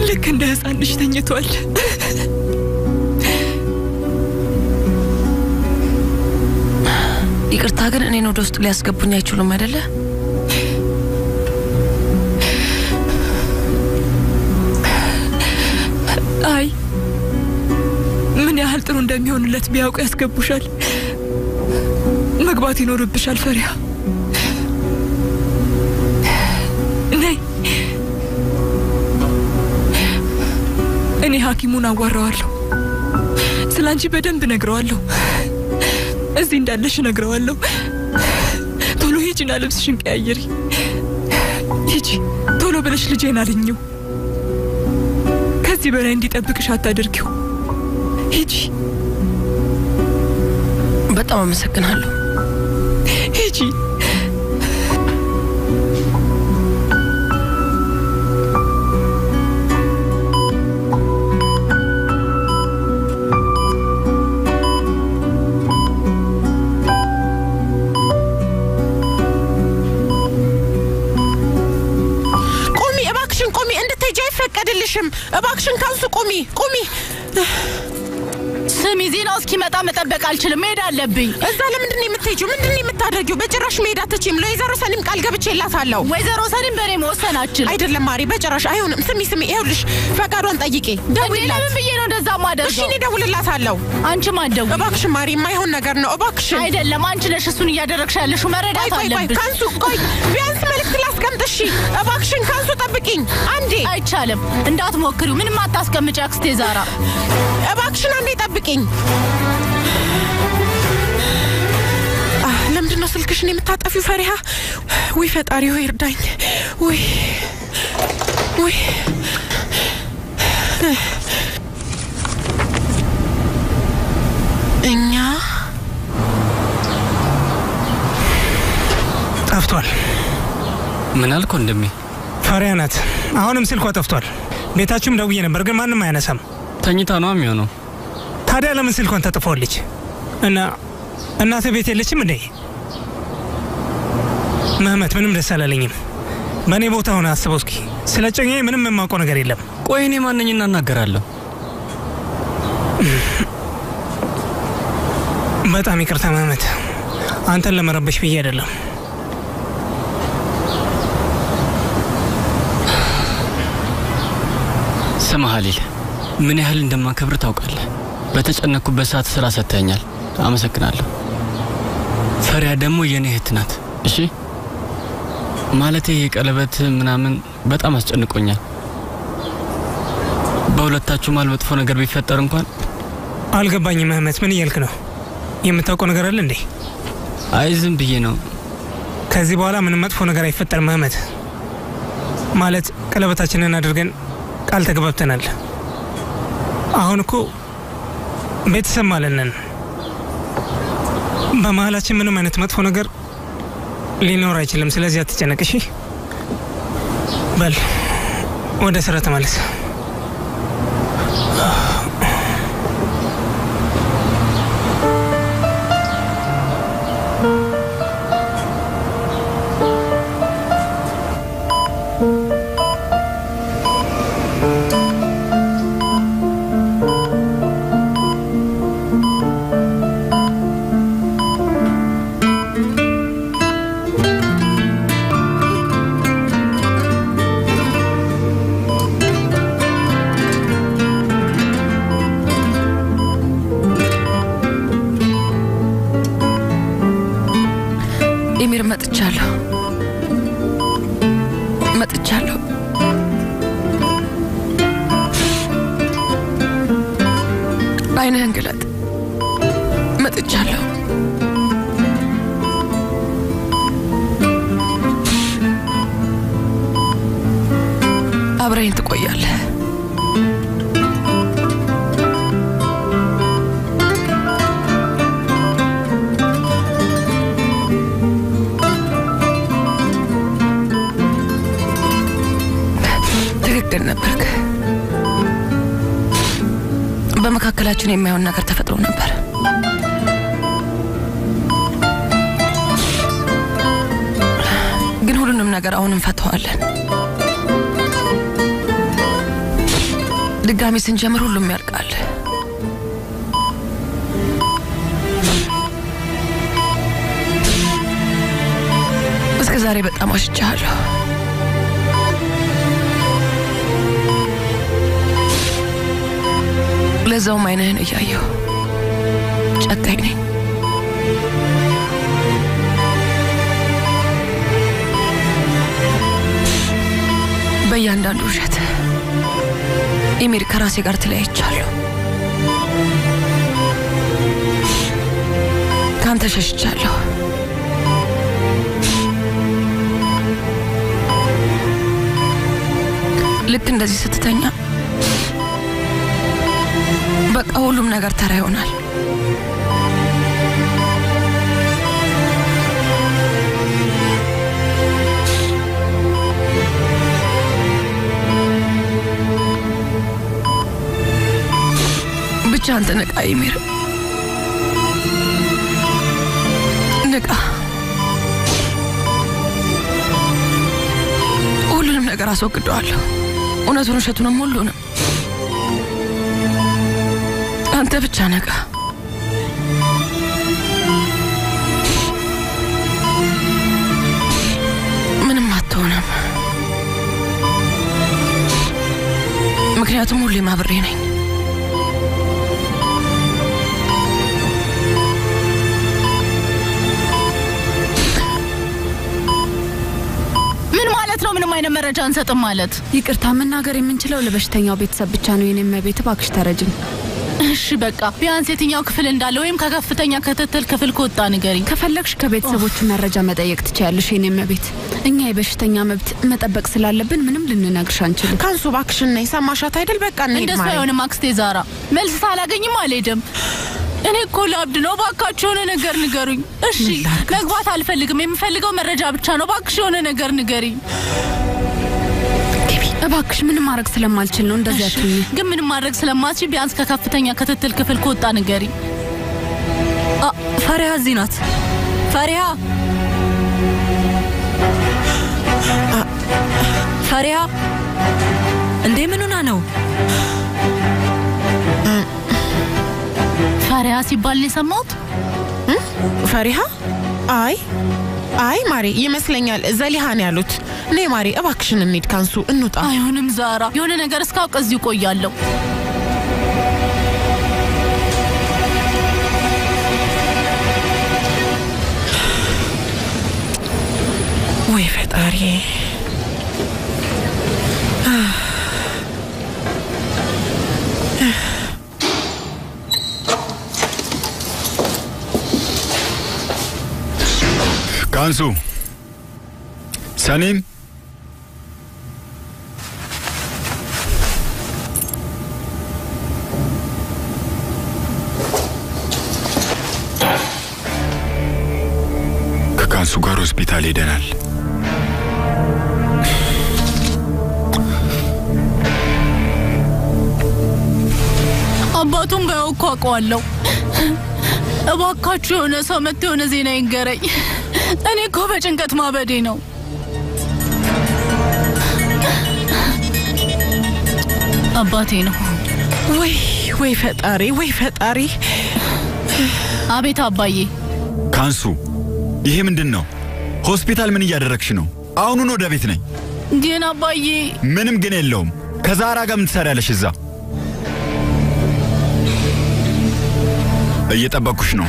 ልክ እንደ ህፃን ልጅ ተኝቷል ይቅርታ ግን እኔን ወደ ውስጥ ሊያስገቡኝ አይችሉም አይደለ አይ ምን ያህል ጥሩ እንደሚሆንለት ቢያውቁ ያስገቡሻል መግባት ይኖርብሻል ፈሪያ ነይ እኔ ሐኪሙን አዋራዋለሁ ስላንቺ በደንብ ነግረዋለሁ እዚህ እንዳለሽ ነግረዋለሁ ቶሎ ሂጂና ልብስሽን ቀያይሪ ሂጂ ቶሎ ብለሽ ልጄን አልኝው ከዚህ በላይ እንዲጠብቅሽ አታድርጊው ሂጂ በጣም አመሰግናለሁ ሂጂ አይፈቀድልሽም እባክሽን ካንሱ ቁሚ ስሚ ዜናው እስኪመጣ መጠበቅ አልችልም መሄድ አለብኝ እዛ ለምንድነው የምትሄጂው ምንድነው የምታደርጊው በጭራሽ መሄድ አትችይም ለወይዘሮ ሰሊም ቃል ገብቼላታለሁ ወይዘሮ ሰሊም በኔ መወሰን አትችልም አይደለም ማሪ በጭራሽ አይሆንም ስሚ ይኸውልሽ ፈቃዷን ጠይቄ ደውልላት ለምን ብዬ ነው እንደዛ ማደርገው እሺ እኔ ደውልላታለሁ አንቺ ማደው እባክሽ ማሪ የማይሆን ነገር ነው እባክሽ አይደለም አንቺ ነሽ እሱን እያደረግሽ ያለሽው መረዳት አለብሽ ካንሱ ቆይ ቢያንስ መልእክት ላስቀምጥ እሺ እባክሽን ካንሱ ጠብቂኝ አንዴ አይቻልም እንዳትሞክሪው ምንም አታስቀምጪ አክስቴ ዛራ እባክሽን አንዴ ጠብቂኝ ለምንድነው ስልክሽን የምታጠፊው ፈሪሃ ወይ ፈጣሪ ሆይ እርዳኝ ወይ እኛ ምን አልኩ እንደሚ ፈሪያ ናት። አሁንም ስልኳ ጠፍቷል። ቤታችሁም ደውዬ ነበር ግን ማንም አያነሳም። ተኝታ ነው የሚሆነው። ታዲያ ለምን ስልኳን ተጥፎልች? እና እናተ ቤት የለችም እንዴ? መህመት ምንም ደስ አላለኝም። በእኔ ቦታ ሆነ አስበው እስኪ። ስለ ጨኛዬ ምንም የማውቀው ነገር የለም። ቆይ እኔ ማንኝና እናገራለሁ? በጣም ይቅርታ መህመት፣ አንተን ለመረበሽ ብዬ አይደለም። ስማ ሀሊል፣ ምን ያህል እንደማከብር ታውቃለህ። በተጨነኩበት ሰዓት ስራ ሰጥተኛል። አመሰግናለሁ። ፈሪያ ደግሞ የኔ እህት ናት። እሺ ማለቴ የቀለበት ምናምን በጣም አስጨንቆኛል። በሁለታችሁ ማል መጥፎ ነገር ቢፈጠር እንኳን አልገባኝም። መህመት ምን እያልክ ነው? የምታውቀው ነገር አለ እንዴ? አይ ዝም ብዬ ነው። ከዚህ በኋላ ምንም መጥፎ ነገር አይፈጠርም መህመት። ማለት ቀለበታችንን አድርገን ቃል ተግባብተናል። አሁን እኮ ቤተሰብ ማለት ነን። በመሀላችን ምንም አይነት መጥፎ ነገር ሊኖር አይችልም። ስለዚህ አትጨነቅ እሺ? በል ወደ ስራ ተመለስ። ኢሚር መጥቻለሁ። አይንህን ግለጥ። መጥቻለሁ። አብረኸኝ ትቆያለህ። ትክክል ነበርክ። በመካከላችን የማይሆን ነገር ተፈጥሮ ነበር። ግን ሁሉንም ነገር አሁን እንፈተዋለን። ድጋሚ ስንጀምር ሁሉም ያልቃል። እስከ ዛሬ በጣም ዋሽቻለሁ። ለዛውም አይንህን እያየሁ ጨካኝ ነኝ። በእያንዳንዱ ውሸት ኢሚር ከራሴ ጋር ተለያይቻለሁ። ካንተ ሸሽቻለሁ። ልክ እንደዚህ ስትተኛ በቃ ሁሉም ነገር ተራ ይሆናል። ብቻ አንተ ንቃ ኢሚር፣ ንቃ። ሁሉንም ነገር አስወግደዋለሁ። እውነቱን ውሸቱንም ሁሉንም። አንተ ብቻ ነቃ። ምንም አትሆንም። ምክንያቱም ሁሌም አብሬ ነኝ። ምን ማለት ነው? ምንም አይነት መረጃ አንሰጥም ማለት? ይቅርታ፣ መናገር የምንችለው ለበሽተኛው ቤተሰብ ብቻ ነው። የኔ ቤት እባክሽ ተረጅም። እሺ በቃ ቢያንስ የትኛው ክፍል እንዳለ ወይም ከከፍተኛ ክትትል ክፍል ከወጣ ንገሪኝ። ከፈለግሽ ከቤተሰቦቹ መረጃ መጠየቅ ትችያለሽ። የኔም ቤት እኛ የበሽተኛ መብት መጠበቅ ስላለብን ምንም ልንነግርሽ አንችልም። ካንሱ እባክሽን ነይ። ሰማሻት አይደል? በቃ እንሂድ። እንደሱ አይሆንም አክስቴ ዛራ። መልስ ሳላገኝም አልሄድም። እኔ እኮ ላብድ ነው። ባካችሁ የሆነ ነገር ንገሩኝ። እሺ መግባት አልፈልግም። የምፈልገው መረጃ ብቻ ነው። ባክሽ የሆነ ነገር ንገሪኝ። እባክሽ ምንም ማድረግ ስለማልችል ነው እንደዚህ አትሁኝ። ግን ምንም ማድረግ ስለማትችል ቢያንስ ከከፍተኛ ክትትል ክፍል ከወጣ ንገሪኝ። ፈሪሃ እዚህ ናት። ፈሪሃ ፈሪሃ እንዴ ምን ሆና ነው? ፈሪሃ ሲባል የሰማሁት ፈሪሃ? አይ ማሪ ይመስለኛል ዘሊሃን ያሉት። ነይ ማሪ እባክሽን እንሂድ ካንሱ እንውጣ። አይሆንም ዛራ፣ የሆነ ነገር እስካውቅ እዚህ ቆያለሁ። ወይ ፈጣሪ። ካንሱ ሰኒም ከካንሱ ጋር ሆስፒታል ሄደናል። አባቱን ባያውቁ አውቀዋለሁ። እባካችሁ የሆነ ሰው መጥቶ የሆነ ዜና ይንገረኝ። እኔ እኮ በጭንቀት ማበዴ ነው። አባቴ ነው። ወይ ፈጣሪ፣ ወይ ፈጣሪ። አቤት አባዬ። ካንሱ ይሄ ምንድን ነው? ሆስፒታል ምን እያደረግሽ ነው? አሁኑን ወደ ቤት ነኝ። ግን አባዬ። ምንም ግን የለውም። ከዛራ ጋር ምን ትሰሪያለሽ እዛ? እየጠበቅኩሽ ነው።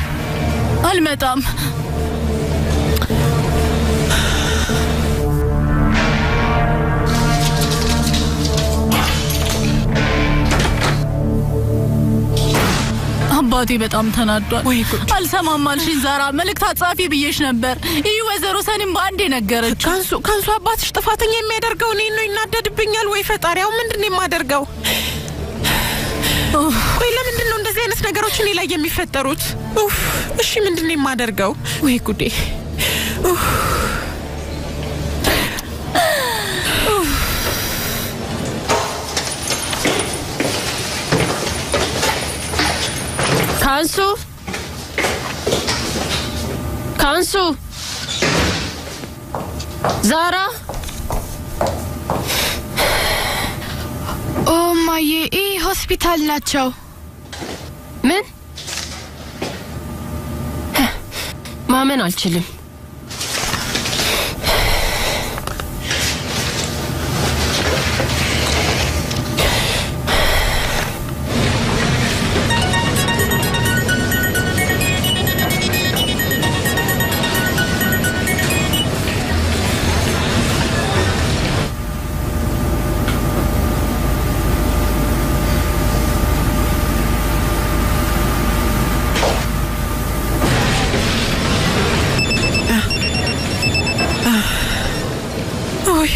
አልመጣም። አባቴ በጣም ተናዷል። አልሰማም አልሽኝ ዛራ። መልእክት አጻፊ ብዬሽ ነበር። ይህ ወይዘሮ ሰኒም በአንዴ ነገረች። ካንሱ አባትሽ ጥፋተኛ የሚያደርገው እኔን ነው። ይናደድብኛል። ወይ ፈጣሪ፣ አሁን ምንድን ነው የማደርገው? ቆይ ለምንድን ነው እንደዚህ አይነት ነገሮች እኔ ላይ የሚፈጠሩት? እሺ ምንድን ነው የማደርገው? ወይ ጉዴ። ካንሱ ዛራ። ኦ ማዬ፣ ሆስፒታል ናቸው። ምን? ማመን አልችልም።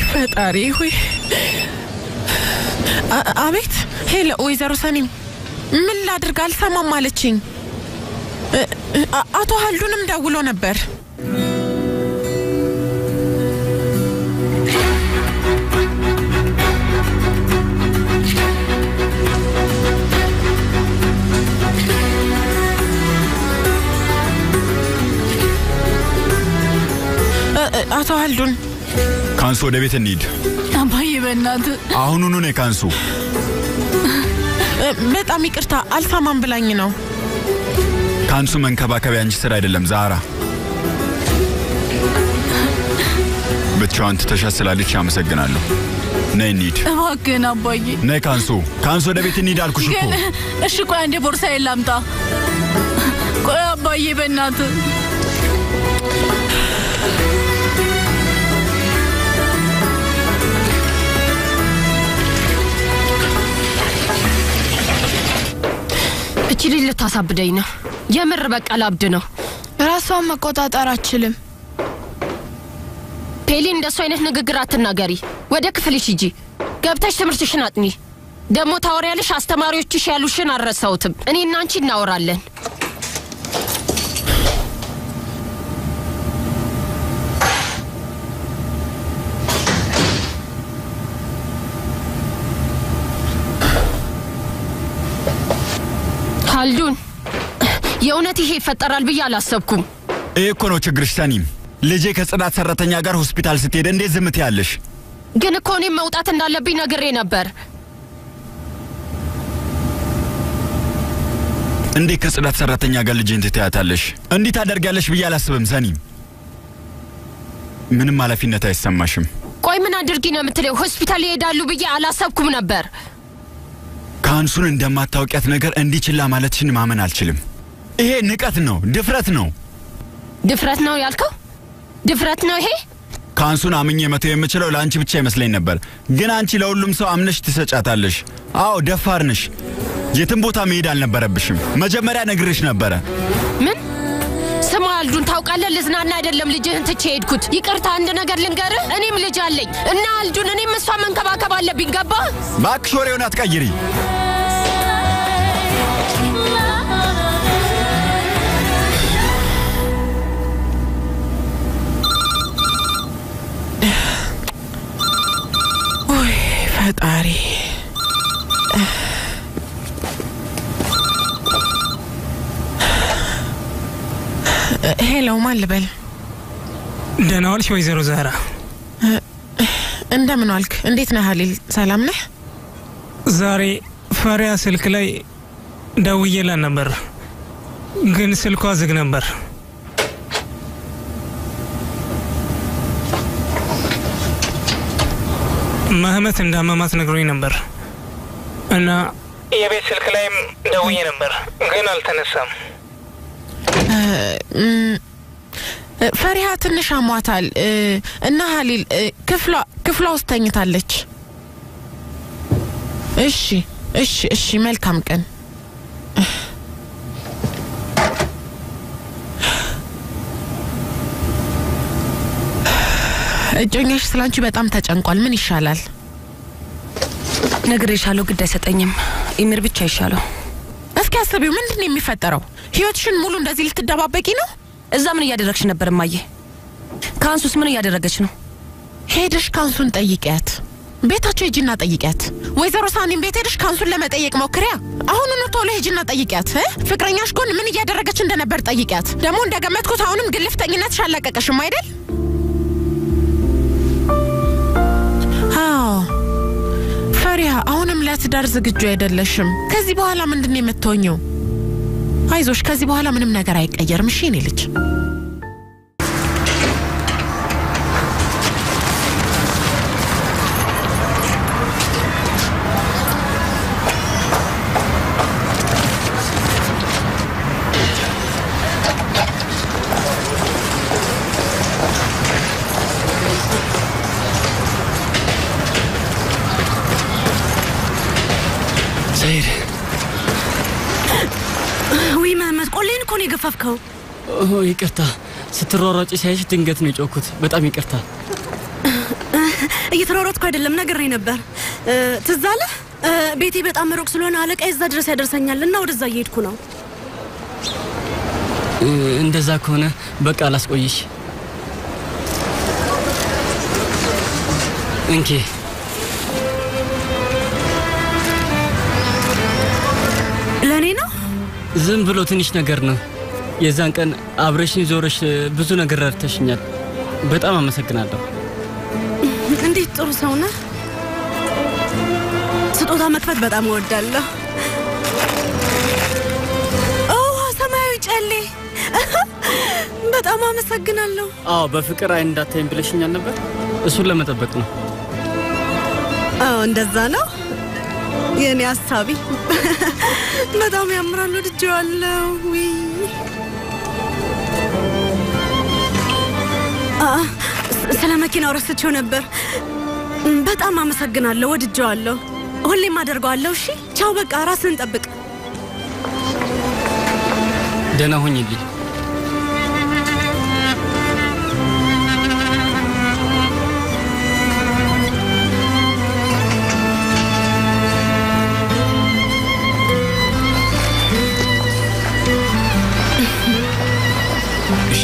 ፈጣሪ ሆይ። አቤት። ሄሎ ወይዘሮ ሰኒም፣ ምን ላድርግ? አልሰማም አለችኝ። አቶ ሀልዱንም ደውሎ ነበር። አቶ ሀልዱን ካንሱ ወደ ቤት እንሂድ። አባዬ በእናትህ አሁኑኑ ነይ ካንሱ። በጣም ይቅርታ አልሰማም ብላኝ ነው። ካንሱ መንከባከቢያ አንቺ ስራ አይደለም ዛራ። ብቻዋን ትተሻት ስላለች አመሰግናለሁ። ነይ እንሂድ። እባክህን አባዬ። ነይ ካንሱ ወደ ቤት እንሂድ አልኩሽ እኮ። እሺ ቆይ አንዴ ቦርሳዬን ላምጣ። ቆይ አባዬ በእናትህ። እቺ ልጅ ልታሳብደኝ ነው። የምር በቃ ላብድ ነው። ራሷን መቆጣጠር አትችልም። ፔሊ፣ እንደሱ አይነት ንግግር አትናገሪ። ወደ ክፍልሽ ሂጂ። ገብተሽ ትምህርትሽን አጥኒ። ደግሞ ታወሪያለሽ። አስተማሪዎችሽ ያሉሽን አልረሳሁትም። እኔና አንቺ እናወራለን። ካልዱን የእውነት ይሄ ይፈጠራል ብዬ አላሰብኩም። እኮ ነው ችግርሽ ሰኒም። ልጄ ከጽዳት ሰራተኛ ጋር ሆስፒታል ስትሄድ እንዴት ዝም ትያለሽ? ግን እኮ እኔም መውጣት እንዳለብኝ ነግሬ ነበር። እንዴት ከጽዳት ሰራተኛ ጋር ልጄን ትተያታለሽ? እንዴት ታደርጋለሽ ብዬ አላስብም ሰኒም። ምንም ኃላፊነት አይሰማሽም። ቆይ ምን አድርጊ ነው የምትለው? ሆስፒታል ይሄዳሉ ብዬ አላሰብኩም ነበር። ካንሱን እንደማታውቂያት ነገር እንዲችላ ማለትሽን ማመን አልችልም። ይሄ ንቀት ነው፣ ድፍረት ነው። ድፍረት ነው ያልከው? ድፍረት ነው ይሄ? ካንሱን አምኜ መተው የምችለው ለአንቺ ብቻ ይመስለኝ ነበር፣ ግን አንቺ ለሁሉም ሰው አምነሽ ትሰጫታለሽ። አዎ ደፋር ነሽ። የትም ቦታ መሄድ አልነበረብሽም። መጀመሪያ ነግሬሽ ነበረ። ምን? ስማ አልዱን፣ ታውቃለህ ልዝናና አይደለም ልጅህን ትቼ ሄድኩት። ይቅርታ አንድ ነገር ልንገርህ፣ እኔም ልጅ አለኝ እና አልዱን እኔም እሷ መንከባከብ አለብኝ። ገባ? እባክሽ ወሬውን አትቀይሪ። ወይ ፈጣሪ። ሄሎ ማን ልበል? ደህና ዋልሽ ወይዘሮ ዛህራ? እንደምን ዋልክ? እንዴት ነህ ሀሊል? ሰላም ነህ? ዛሬ ፈሪያ ስልክ ላይ ደውዬላት ነበር፣ ግን ስልኳ ዝግ ነበር። መህመት እንዳመማት ነግሮኝ ነበር እና የቤት ስልክ ላይም ደውዬ ነበር፣ ግን አልተነሳም። ፈሪሃ ትንሽ አሟታል እና ሀሊል ክፍሏ ውስጥ ተኝታለች። እሺ እሺ እሺ፣ መልካም ቀን። እጮኛሽ ስላንቺ በጣም ተጨንቋል። ምን ይሻላል? ነግሬሻለሁ፣ ግድ አይሰጠኝም። ኢሚር ብቻ ይሻለው። እስኪ አስቢው፣ ምንድን ነው የሚፈጠረው? ህይወትሽን ሙሉ እንደዚህ ልትደባበቂ ነው? እዛ ምን እያደረግሽ ነበር እማዬ? ካንሱስ ምን እያደረገች ነው? ሄደሽ ካንሱን ጠይቂያት። ቤታቸው ሂጂና ጠይቂያት። ወይዘሮ ሳኒም ቤት ሄደሽ ካንሱን ለመጠየቅ ሞክሪያ። አሁኑኑ ቶሎ ሂጂና ጠይቂያት። ፍቅረኛሽ ጎን ምን እያደረገች እንደነበር ጠይቂያት። ደግሞ እንደገመትኩት አሁንም ግልፍተኝነትሽ አለቀቀሽም አይደል? አዎ ፈሪሃ፣ አሁንም ለትዳር ዝግጁ አይደለሽም። ከዚህ በኋላ ምንድን ነው የምትሆኚው? አይዞሽ፣ ከዚህ በኋላ ምንም ነገር አይቀየርም። እሺ የኔ ልጅ። ገፋፍከው? ይቅርታ፣ ስትሯሯጪ ሳይሽ ድንገት ነው የጮኩት። በጣም ይቅርታ። እየተሯሯጥኩ አይደለም፣ ነግሬ ነበር። ትዝ አለህ? ቤቴ በጣም ሩቅ ስለሆነ አለቃ እዛ ድረስ ያደርሰኛል እና ወደዛ እየሄድኩ ነው። እንደዛ ከሆነ በቃ አላስቆይሽ። እንኪ ለኔ ነው። ዝም ብሎ ትንሽ ነገር ነው። የዛን ቀን አብረሽኝ ዞረሽ ብዙ ነገር ረድተሽኛል። በጣም አመሰግናለሁ። እንዴት ጥሩ ሰው ነህ። ስጦታ መክፈት በጣም እወዳለሁ። ሰማያዊ ጨሌ በጣም አመሰግናለሁ። አዎ፣ በፍቅር አይን እንዳታይም ብለሽኛል ነበር። እሱን ለመጠበቅ ነው። እንደዛ ነው የኔ ሀሳቢ። በጣም ያምራል፣ ወድጄዋለሁ። ስለ መኪናው ረስቼው ነበር። በጣም አመሰግናለሁ፣ ወድጄዋለሁ። ሁሌም አደርገዋለሁ። እሺ ቻው፣ በቃ ራስህን ጠብቅ። ደህና ሁኚልኝ።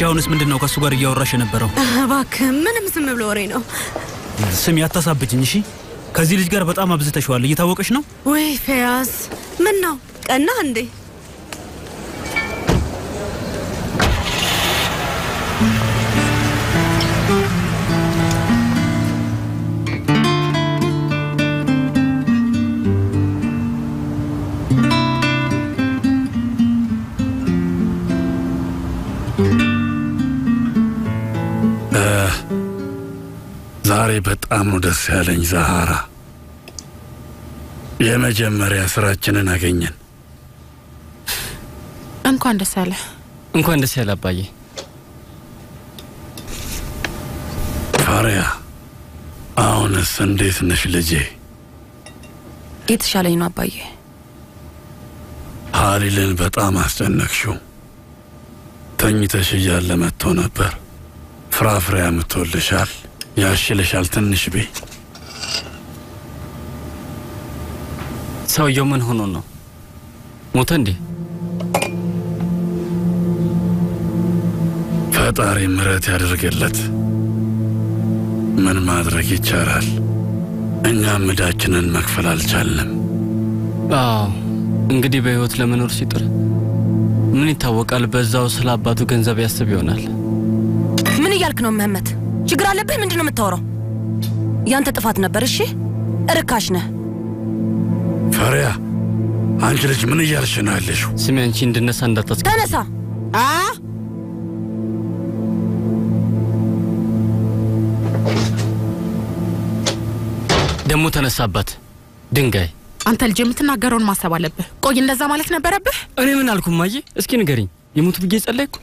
አሁንስ ምንድነው ከሱ ጋር እያወራሽ የነበረው? እባክህ ምንም ዝም ብሎ ወሬ ነው። ስም ያታሳብጅኝ። እሺ ከዚህ ልጅ ጋር በጣም አብዝተሽዋል። እየታወቀሽ ነው? ወይ ፊያዝ፣ ምን ነው ቀና እንዴ? ዛሬ በጣም ነው ደስ ያለኝ ዛሃራ። የመጀመሪያ ስራችንን አገኘን። እንኳን ደስ ያለ። እንኳን ደስ ያለ አባዬ። ፋሪያ አሁንስ እንዴት ነሽ ልጄ? የተሻለኝ ነው አባዬ። ሀሊልን በጣም አስጨነቅሽው። ተኝተሽ እያለ መጥቶ ነበር። ፍራፍሬ አምጥቶልሻል፣ ያሽልሻል። ትንሽ ቤ ሰውየው ምን ሆኖ ነው? ሞተ እንዴ? ፈጣሪ ምሕረት ያደርግለት። ምን ማድረግ ይቻላል? እኛም ዕዳችንን መክፈል አልቻልንም። አዎ እንግዲህ በህይወት ለመኖር ሲጥር ምን ይታወቃል፣ በዛው ስለ አባቱ ገንዘብ ያስብ ይሆናል። ምን እያልክ ነው መህመት? ችግር አለብህ? ምንድነው የምታወራው? ያንተ ጥፋት ነበር። እሺ እርካሽ ነህ። ፋሪያ አንቺ ልጅ ምን እያልሽ ነው ያለሽው? ስሚ አንቺ እንድነሳ እንዳታስቀ ተነሳ። ደሞ ተነሳባት ድንጋይ። አንተ ልጅ የምትናገረውን ማሰብ አለብህ። ቆይ እንደዛ ማለት ነበረብህ? እኔ ምን አልኩ ማዬ? እስኪ ንገሪኝ። የሞቱ ብዬ ጸለይኩ?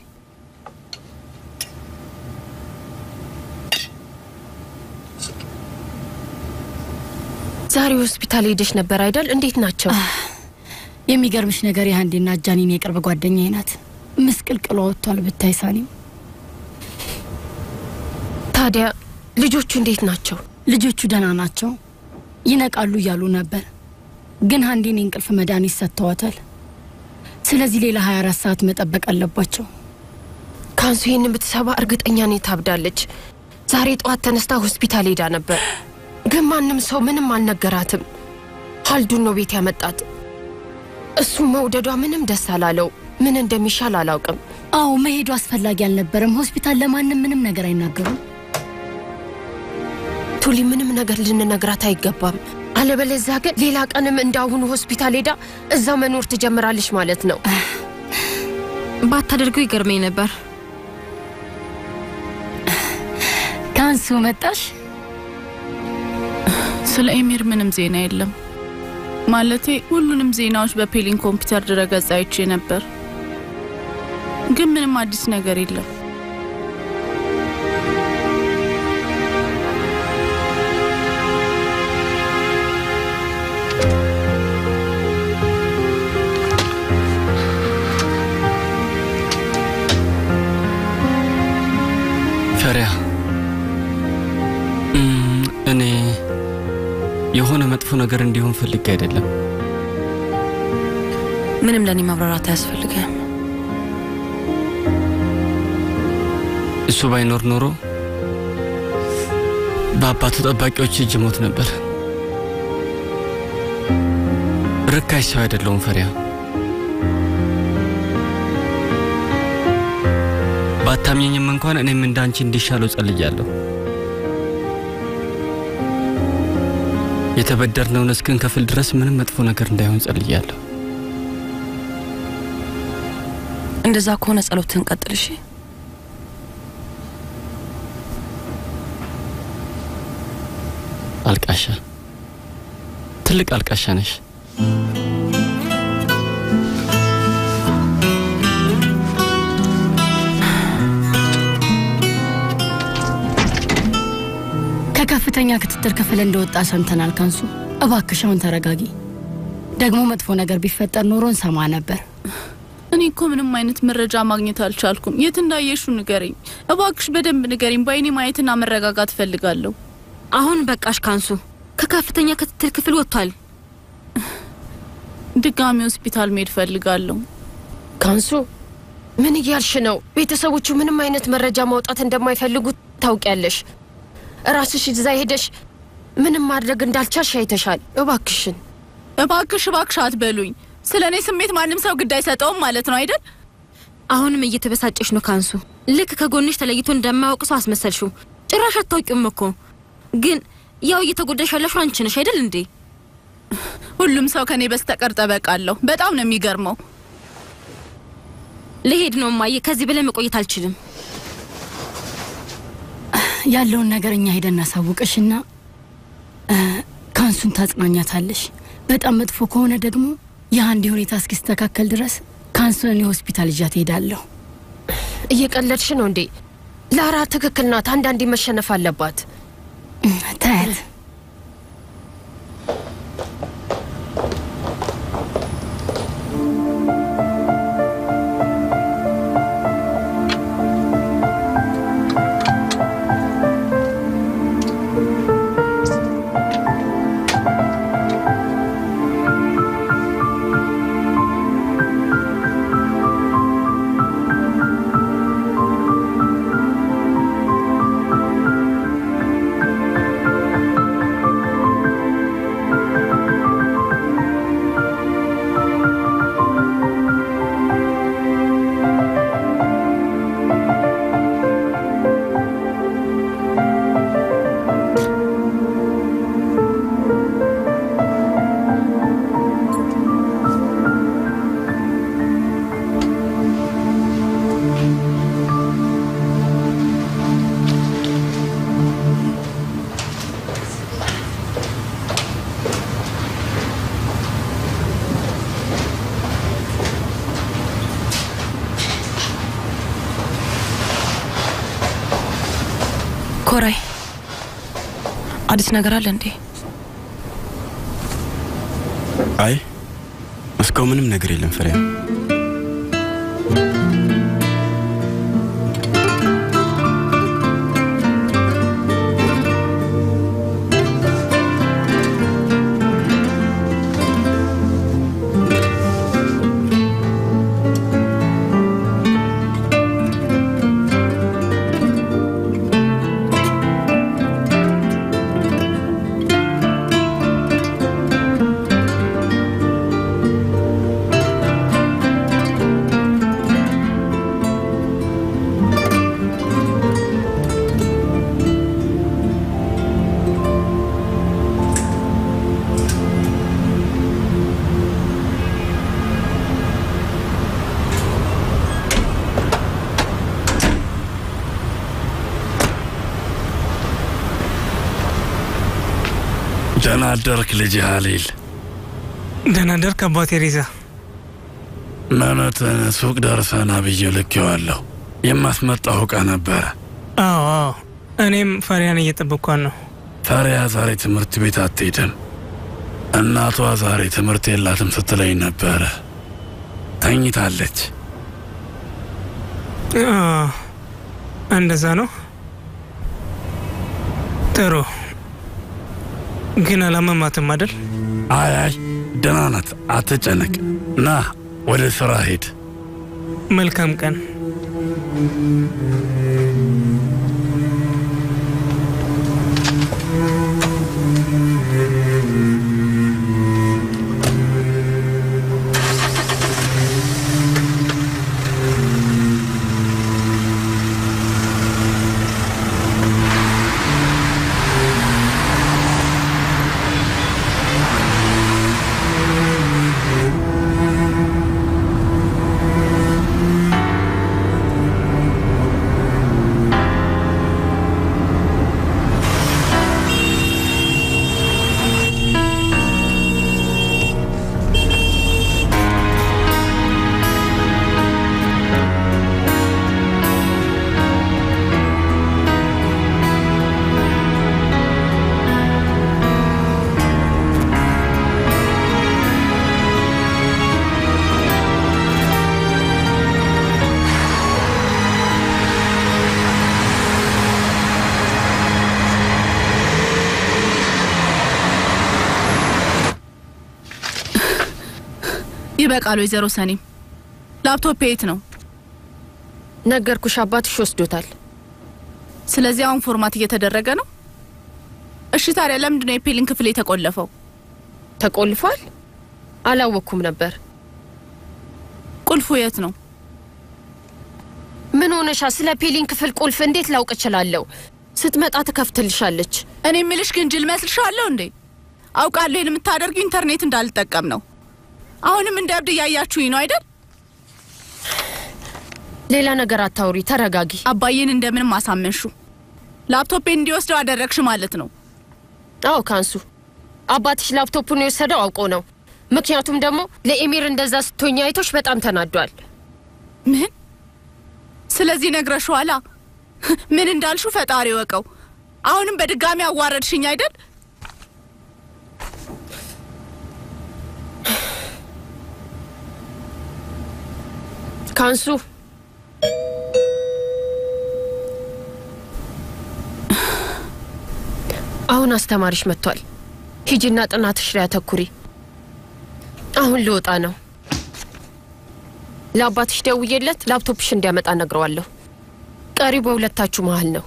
ዛሬ ሆስፒታል ሄደሽ ነበር አይደል? እንዴት ናቸው? የሚገርምሽ ነገር የሃንዲና ጃኒን የቅርብ ጓደኛዬ ናት። ምስቅልቅሏ ወጥቷል ብታይ ሳኒም። ታዲያ ልጆቹ እንዴት ናቸው? ልጆቹ ደህና ናቸው፣ ይነቃሉ እያሉ ነበር። ግን ሃንዲን እንቅልፍ መድኃኒት ሰጥተዋታል። ስለዚህ ሌላ 24 ሰዓት መጠበቅ አለባቸው። ካንሱ ይህንን ብትሰባ እርግጠኛ ነኝ ታብዳለች። ዛሬ ጠዋት ተነስታ ሆስፒታል ሄዳ ነበር፣ ግን ማንም ሰው ምንም አልነገራትም። ሀልዱን ነው ቤት ያመጣት። እሱ መውደዷ ምንም ደስ አላለው። ምን እንደሚሻል አላውቅም። አዎ መሄዱ አስፈላጊ አልነበረም። ሆስፒታል ለማንም ምንም ነገር አይናገሩም። ቱሊ ምንም ነገር ልንነግራት አይገባም። አለበለዚያ ግን ሌላ ቀንም እንዳሁኑ ሆስፒታል ሄዳ እዛ መኖር ትጀምራለች ማለት ነው። ባታደርገው ይገርመኝ ነበር። ካንሱ መጣሽ? ስለ ኤሚር ምንም ዜና የለም። ማለቴ ሁሉንም ዜናዎች በፔሊን ኮምፒውተር ድረገጽ አይቼ ነበር፣ ግን ምንም አዲስ ነገር የለም። ፈሪያ እኔ የሆነ መጥፎ ነገር እንዲሆን ፈልጌ አይደለም። ምንም ለኔ ማብራራት አያስፈልግም። እሱ ባይኖር ኖሮ በአባቱ ጠባቂዎች እጅ ሞት ነበር። ርካሽ ሰው አይደለሁም ፈሪያ። ባታምኘኝም እንኳን እኔም እንዳንቺ እንዲሻለው ጸልያለሁ። የተበደርነውን እስክንከፍል ድረስ ምንም መጥፎ ነገር እንዳይሆን ጸልያለሁ። እንደዛ ከሆነ ጸሎትን ቀጥል። እሺ አልቃሻ፣ ትልቅ አልቃሻ ነሽ። ከከፍተኛ ክትትል ክፍል እንደወጣ ሰምተናል። ካንሱ እባክሽ አሁን ተረጋጊ። ደግሞ መጥፎ ነገር ቢፈጠር ኖሮ እንሰማ ነበር። እኔ እኮ ምንም አይነት መረጃ ማግኘት አልቻልኩም። የት እንዳየሽው ንገሪኝ እባክሽ፣ በደንብ ንገሪኝ። በአይኔ ማየትና መረጋጋት ፈልጋለሁ። አሁን በቃሽ ካንሱ። ከከፍተኛ ክትትል ክፍል ወጥቷል። ድጋሚ ሆስፒታል መሄድ ፈልጋለሁ። ካንሱ ምን እያልሽ ነው? ቤተሰቦቹ ምንም አይነት መረጃ ማውጣት እንደማይፈልጉ ታውቂያለሽ። ራስሽ እዛ ሄደሽ ምንም ማድረግ እንዳልቻልሽ አይተሻል። እባክሽን እባክሽ አትበሉኝ። ስለኔ ስሜት ማንም ሰው ግድ አይሰጠውም ማለት ነው አይደል? አሁንም እየተበሳጨሽ ነው ካንሱ። ልክ ከጎንሽ ተለይቶ እንደማያውቅ ሰው አስመሰልሽው። ጭራሽ አታውቂውም እኮ። ግን ያው እየተጎዳሽ ያለሽው አንቺ ነሽ አይደል እንዴ? ሁሉም ሰው ከኔ በስተቀር ጠበቃ አለው። በጣም ነው የሚገርመው። ልሄድ ነው ማየ። ከዚህ በላይ መቆየት አልችልም። ያለውን ነገር እኛ ሄደን እናሳውቅሽና ካንሱን ታጽናኛታለሽ። በጣም መጥፎ ከሆነ ደግሞ የአንድ ሁኔታ እስኪስተካከል ድረስ ካንሱን ሆስፒታል ይዣት ሄዳለሁ። እየቀለድሽ ነው እንዴ? ላራ ትክክል ናት። አንዳንዴ መሸነፍ አለባት። ታያት ኮራይ አዲስ ነገር አለ እንዴ? አይ እስካሁን ምንም ነገር የለም ፍሬያ። ደህና አደርክ ልጅ ሀሊል? ደህና አደርክ አባቴ ሪዛ? መመትን ሱቅ ደርሰና ብዬ ልኬዋለሁ። የማስመጣው ዕቃ ነበረ። አዎ እኔም ፈሪያን እየጠበቅኳት ነው። ፈሪያ ዛሬ ትምህርት ቤት አትሄድም። እናቷ ዛሬ ትምህርት የላትም ስትለኝ ነበረ። ተኝታለች። እንደዛ ነው። ጥሩ ግን አላመማትም አይደል? አይ ደህና ናት፣ አትጨነቅ። ና ወደ ስራ ሄድ። መልካም ቀን። ይበቃል ወይዘሮ ሰኒም። ላፕቶፕ የት ነው? ነገርኩሽ፣ አባትሽ ወስዶታል። ስለዚህ አሁን ፎርማት እየተደረገ ነው። እሺ ታዲያ ለምንድን ነው የፔሊን ክፍል የተቆለፈው? ተቆልፏል? አላወኩም ነበር። ቁልፉ የት ነው? ምን ሆነሻ? ስለ ፔሊን ክፍል ቁልፍ እንዴት ላውቅ እችላለሁ? ስትመጣ ትከፍትልሻለች። እኔ ምልሽ ግን ጅል መስልሻለሁ እንዴ? አውቃለሁ ይሄን የምታደርጊው ኢንተርኔት እንዳልጠቀም ነው። አሁንም እንደ እብድ እያያችሁኝ ነው አይደል? ሌላ ነገር አታውሪ፣ ተረጋጊ። አባዬን እንደምንም አሳመንሹ። ላፕቶፔን እንዲወስደው አደረግሽ ማለት ነው? አዎ ካንሱ አባትሽ ላፕቶፑን የወሰደው አውቆ ነው። ምክንያቱም ደግሞ ለኤሚር እንደዛ ስትሆኛ አይቶሽ በጣም ተናዷል። ምን? ስለዚህ ነግረሽዋላ? ምን እንዳልሹ ፈጣሪ ወቀው። አሁንም በድጋሚ አዋረድሽኝ አይደል? ካንሱ አሁን አስተማሪሽ መጥቷል። ሂጂና ጥናትሽ ላይ አተኩሪ። አሁን ልወጣ ነው። ለአባትሽ ደውዬለት ላፕቶፕሽ እንዲያመጣ ነግረዋለሁ። ቀሪው በሁለታችሁ መሃል ነው።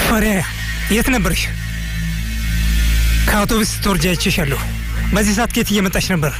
ፈሪያ የት ነበርሽ? ከአውቶቡስ ስትወርጂ አይቼሻለሁ። በዚህ ሰዓት ከየት እየመጣሽ ነበር?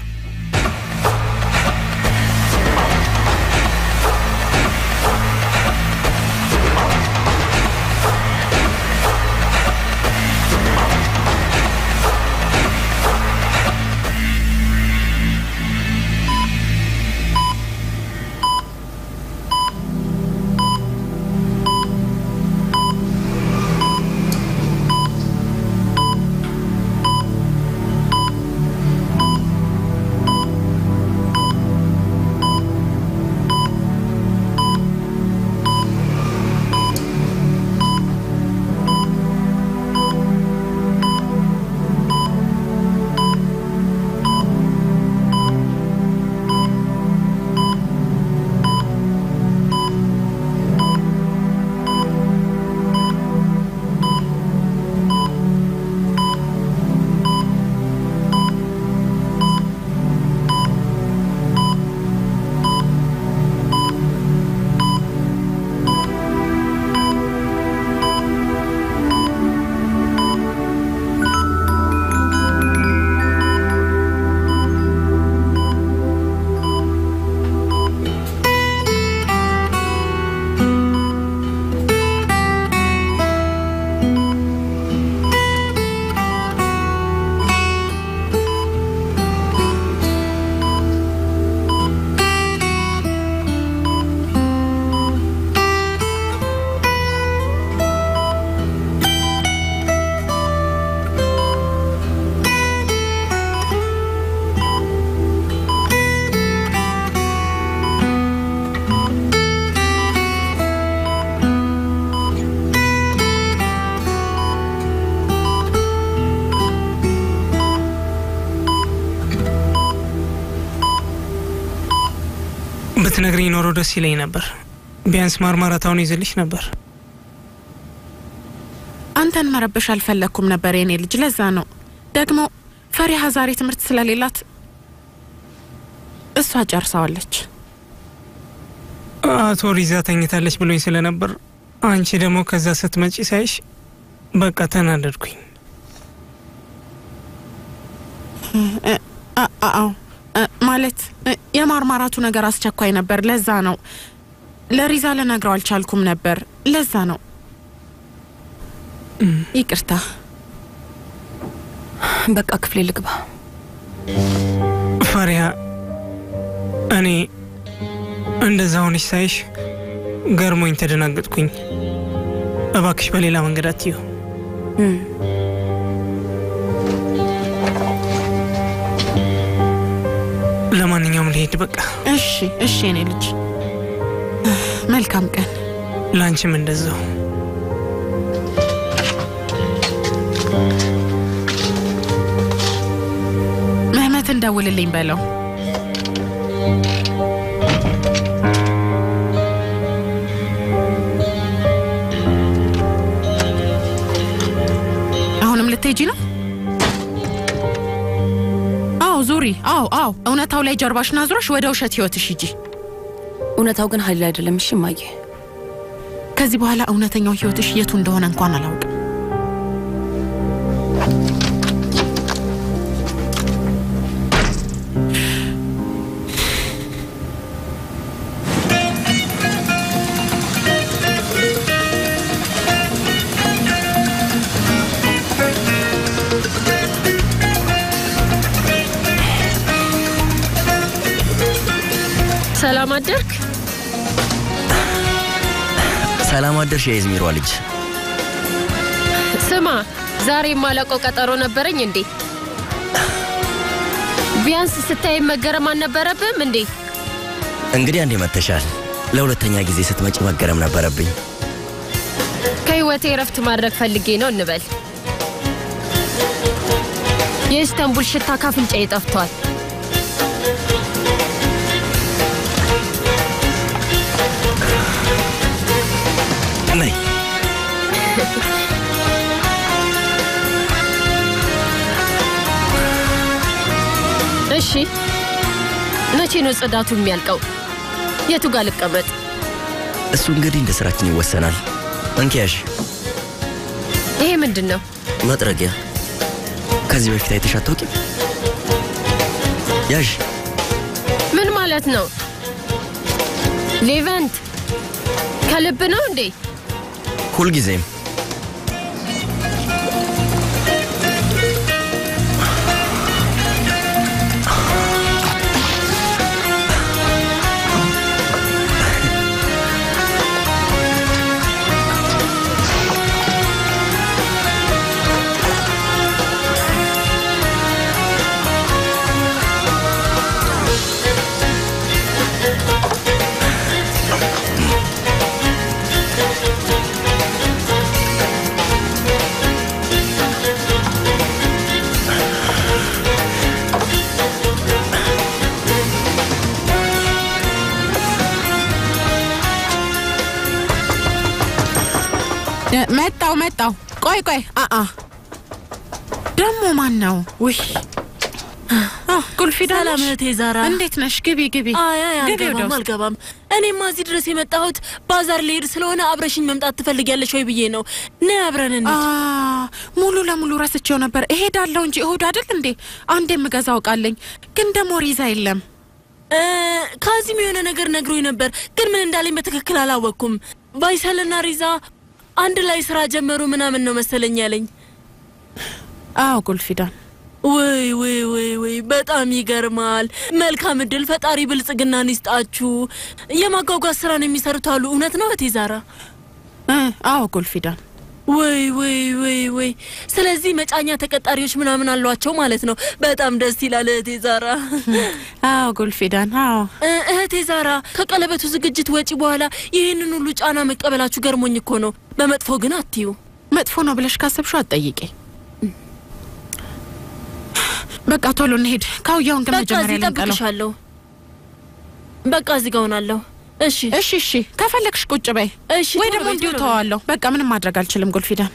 ብትነግሪኝ ኖሮ ደስ ይለኝ ነበር። ቢያንስ ማርማራታውን ይዘልሽ ነበር። አንተን መረበሽ አልፈለኩም ነበር የኔ ልጅ። ለዛ ነው ደግሞ ፈሪሃ ዛሬ ትምህርት ስለሌላት እሷ ጨርሳዋለች። አቶ ሪዛ ተኝታለች ብሎኝ ስለነበር አንቺ ደግሞ ከዛ ስትመጪ ሳይሽ በቃ ተናደድኩኝ። አዎ ማለት የማርማራቱ ነገር አስቸኳይ ነበር። ለዛ ነው ለሪዛ ልነግረው አልቻልኩም ነበር። ለዛ ነው ይቅርታ። በቃ ክፍሌ ልግባ። ፈሪሃ እኔ እንደዛ ሆነሽ ሳይሽ ገርሞኝ ተደናገጥኩኝ። እባክሽ በሌላ መንገድ አትዩ። ለማንኛውም ልሄድ በቃ። እሺ እሺ የኔ ልጅ መልካም ቀን። ላንቺም እንደዛው። መህመትን ደውልልኝ በለው። ዙሪ። አዎ እውነታው ላይ ጀርባሽን አዙረሽ ወደ ውሸት ህይወትሽ ሂጂ። እውነታው ግን ኃይል አይደለም። እሺ ማየ፣ ከዚህ በኋላ እውነተኛው ህይወትሽ የቱ እንደሆነ እንኳን አላውቅም። ሰላም አደርክ? ሰላም አደርሽ የኢዝሚሯ ልጅ። ስማ፣ ዛሬ ማለቆ ቀጠሮ ነበረኝ እንዴ? ቢያንስ ስታይ መገረም አልነበረብህም እንዴ? እንግዲህ አንዴ መተሻል፣ ለሁለተኛ ጊዜ ስትመጪ መገረም ነበረብኝ። ከህይወቴ እረፍት ማድረግ ፈልጌ ነው እንበል። የኢስታንቡል ሽታ ካፍንጫዬ ጠፍቷል። ነይ። እሺ፣ መቼ ነው ጽዳቱ የሚያልቀው? የቱ ጋር ልቀመጥ? እሱ እንግዲህ እንደ ስራችን ይወሰናል። እንኪያሽ። ይሄ ምንድን ነው? መጥረጊያ። ከዚህ በፊት አይተሽ አታውቂም? ያዥ። ምን ማለት ነው? ሌቨንት ከልብ ነው እንዴ? ሁልጊዜም መጣው። ቆይ ደሞ ማን ነው? ውይ ቁልፊዳ። ሰላም እህቴ ዛራ፣ እንዴት ነሽ? ግቢ። አልገባም። እኔማ እዚህ ድረስ የመጣሁት ባዛር ልሄድ ስለሆነ አብረሽኝ መምጣት ትፈልጊያለሽ ወይ ብዬ ነው። ነይ አብረን እንሂድ። ሙሉ ለሙሉ ረስቼው ነበር። እሄዳለሁ እንጂ እሁድ አይደል እንዴ? አንዴ የምገዛው ቃለኝ፣ ግን ደሞ ሪዛ የለም። ካዚም የሆነ ነገር ነግሮኝ ነበር፣ ግን ምን እንዳለኝ በትክክል አላወቅኩም። ቫይሰልና ሪዛ አንድ ላይ ስራ ጀመሩ ምናምን ነው መሰለኝ ያለኝ። አዎ ቁልፊዳን። ወይ በጣም ይገርማል። መልካም እድል፣ ፈጣሪ ብልጽግናን ይስጣችሁ። የማጓጓዝ ስራን የሚሰሩት አሉ። እውነት ነው እህቴ ዛራ? አዎ ቁልፊዳን። ወይ ስለዚህ መጫኛ ተቀጣሪዎች ምናምን አሏቸው ማለት ነው። በጣም ደስ ይላል እህቴ ዛራ። አዎ ቁልፊዳን። አዎ እህቴ ዛራ፣ ከቀለበቱ ዝግጅት ወጪ በኋላ ይህንን ሁሉ ጫና መቀበላችሁ ገርሞኝ እኮ ነው። በመጥፎ ግን አትዩ። መጥፎ ነው ብለሽ ካሰብሽው አትጠይቂ። በቃ ቶሎ እንሄድ። ካውያውን ግን መጀመሪያ ልንጠብቅሻለሁ። በቃ እዚህ ጋር ሆናለሁ። እሺ ከፈለክሽ ቁጭ በይ። ወይ ደግሞ እንዲሁ ተዋለሁ። በቃ ምንም ማድረግ አልችልም ጉልፊዳን።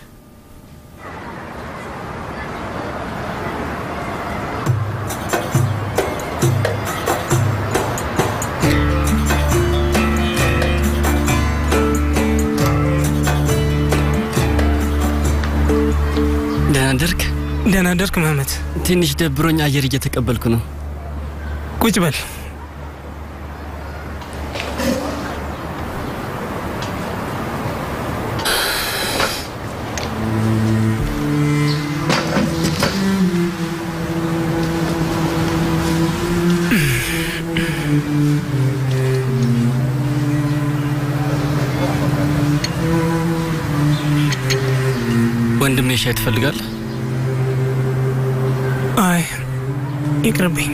ደህና ደርክ መህመት? ትንሽ ደብሮኝ አየር እየተቀበልኩ ነው። ቁጭ በል። ወንድሜ ሻይ ትፈልጋለህ? አይ ይቅርብኝ።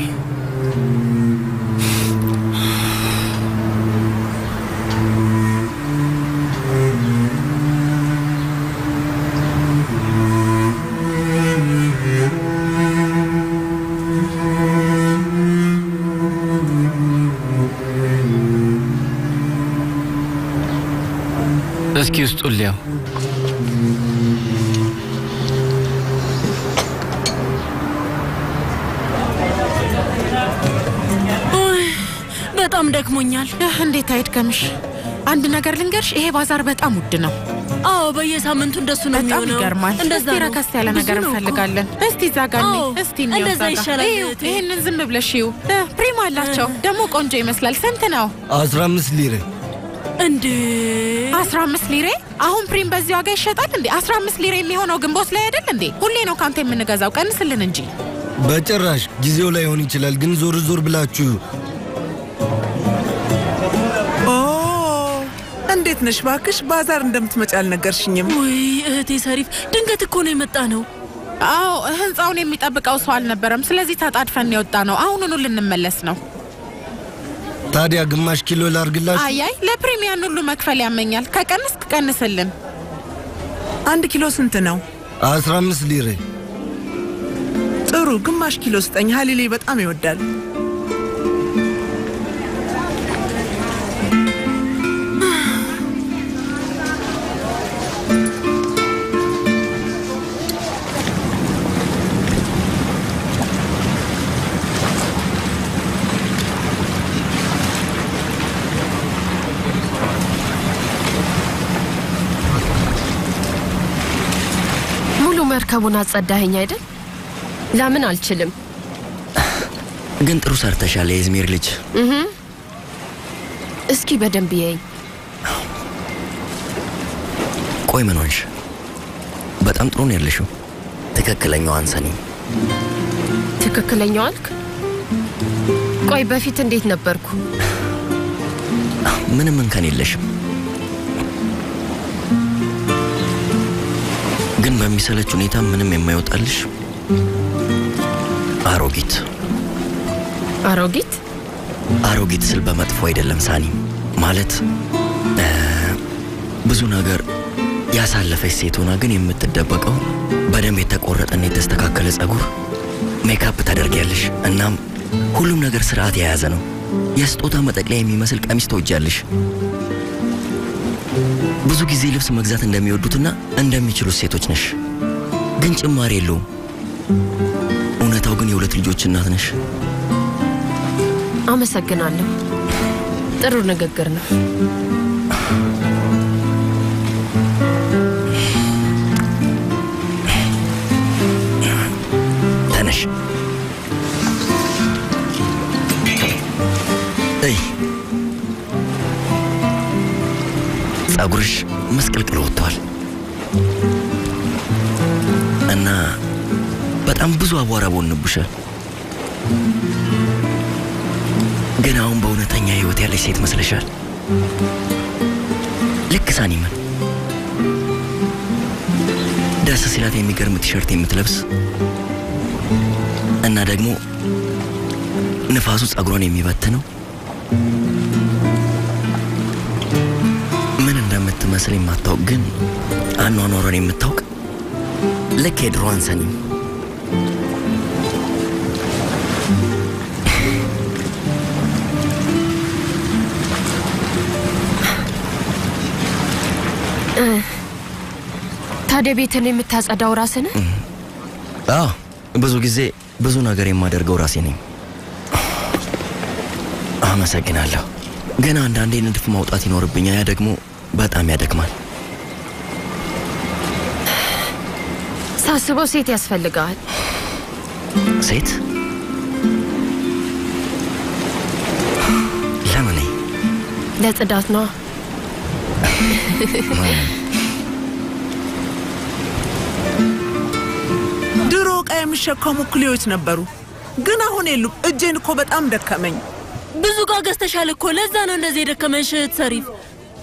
እስኪ ውስጡን ሊያው። በጣም ደክሞኛል። እንዴት አይድከምሽ? አንድ ነገር ልንገርሽ፣ ይሄ ባዛር በጣም ውድ ነው። አዎ በየሳምንቱ እንደሱ ነው የሚሆነው። በጣም ይገርማል። እንደዛ እስቲ ረከስ ያለ ነገር እንፈልጋለን። እስቲ ዛጋኒ፣ እስቲ እንደዛ ይሻላል። ይሄንን ዝም ብለሽ ይው። ፕሪም አላቸው ደግሞ ቆንጆ ይመስላል። ስንት ነው? 15 ሊሬ። እንዴ 15 ሊሬ? አሁን ፕሪም በዚህ ዋጋ ይሸጣል እንዴ? 15 ሊሬ የሚሆነው ግንቦት ላይ አይደል እንዴ? ሁሌ ነው ካንተ የምንገዛው። ቀንስልን እንጂ። በጭራሽ ጊዜው ላይ ሆን ይችላል፣ ግን ዞር ዞር ብላችሁ እንዴት ነሽ? ባክሽ ባዛር እንደምትመጪ አልነገርሽኝም። ወይ እህቴ ሰሪፍ፣ ድንገት እኮ ነው የመጣ ነው። አዎ ህንጻውን የሚጠብቀው ሰው አልነበረም። ስለዚህ ተጣድፈን የወጣ ነው። አሁኑኑ ልንመለስ ነው። ታዲያ ግማሽ ኪሎ ላርግላችሁ? አይ ለፕሪሚያን ሁሉ መክፈል ያመኛል። ከቀንስክ ቀንስልን። 1 ኪሎ ስንት ነው? 15 ሊሬ። ጥሩ ግማሽ ኪሎ ስጠኝ። ሀሊሌ በጣም ይወዳል። መርከቡን አጸዳኸኝ አይደል? ለምን አልችልም? ግን ጥሩ ሰርተሻል የኢዝሚር ልጅ። እስኪ በደንብ ያይ። ቆይ ምን ሆንሽ? በጣም ጥሩ ነው ያለሽው። ትክክለኛው አንሰኒ። ትክክለኛው አልክ? ቆይ በፊት እንዴት ነበርኩ? ምንም እንከን የለሽም። ግን በሚሰለች ሁኔታ ምንም የማይወጣልሽ አሮጊት። አሮጊት? አሮጊት ስል በመጥፎ አይደለም ሳኒ። ማለት ብዙ ነገር ያሳለፈች ሴት ሆና ግን የምትደበቀው በደንብ የተቆረጠና የተስተካከለ ጸጉር፣ ሜካፕ ታደርጊያለሽ። እናም ሁሉም ነገር ስርዓት የያዘ ነው። የስጦታ መጠቅለያ የሚመስል ቀሚስ ትወጃለሽ። ብዙ ጊዜ ልብስ መግዛት እንደሚወዱትና እንደሚችሉት ሴቶች ነሽ። ግን ጭማሪ የለውም። እውነታው ግን የሁለት ልጆች እናት ነሽ። አመሰግናለሁ። ጥሩ ንግግር ነው። ተነሽ። እይ ጸጉርሽ መስቀልቅሎ ወጥቷል እና በጣም ብዙ አቧራ ቦንብሻል። ግን አሁን በእውነተኛ ህይወት ያለሽ ሴት መስለሻል። ልክ ሳኒምን ደስ ሲላት የሚገርም ቲሸርት የምትለብስ እና ደግሞ ንፋሱ ጸጉሯን የሚበትነው ምን እንደምትመስል የማታውቅ ግን አኗኗሯን የምታውቅ ልክ የድሮ አንሰኒ። ታዲያ ቤትን የምታጸዳው ራስህ ነህ? አዎ፣ ብዙ ጊዜ ብዙ ነገር የማደርገው ራሴ ነኝ። አመሰግናለሁ። ግን አንዳንዴ ንድፍ ማውጣት ይኖርብኛል። ያ ደግሞ በጣም ያደክማል። ሳስበው ሴት ያስፈልጋል። ሴት? ለምን? ለጽዳት ነው። ድሮ ዕቃ የሚሸከሙ ኩሊዎች ነበሩ፣ ግን አሁን የሉም። እጄን እኮ በጣም ደከመኝ። ብዙ ዕቃ ገዝተሻል እኮ፣ ለዛ ነው እንደዚህ የደከመሽ እህት ሰሪፍ።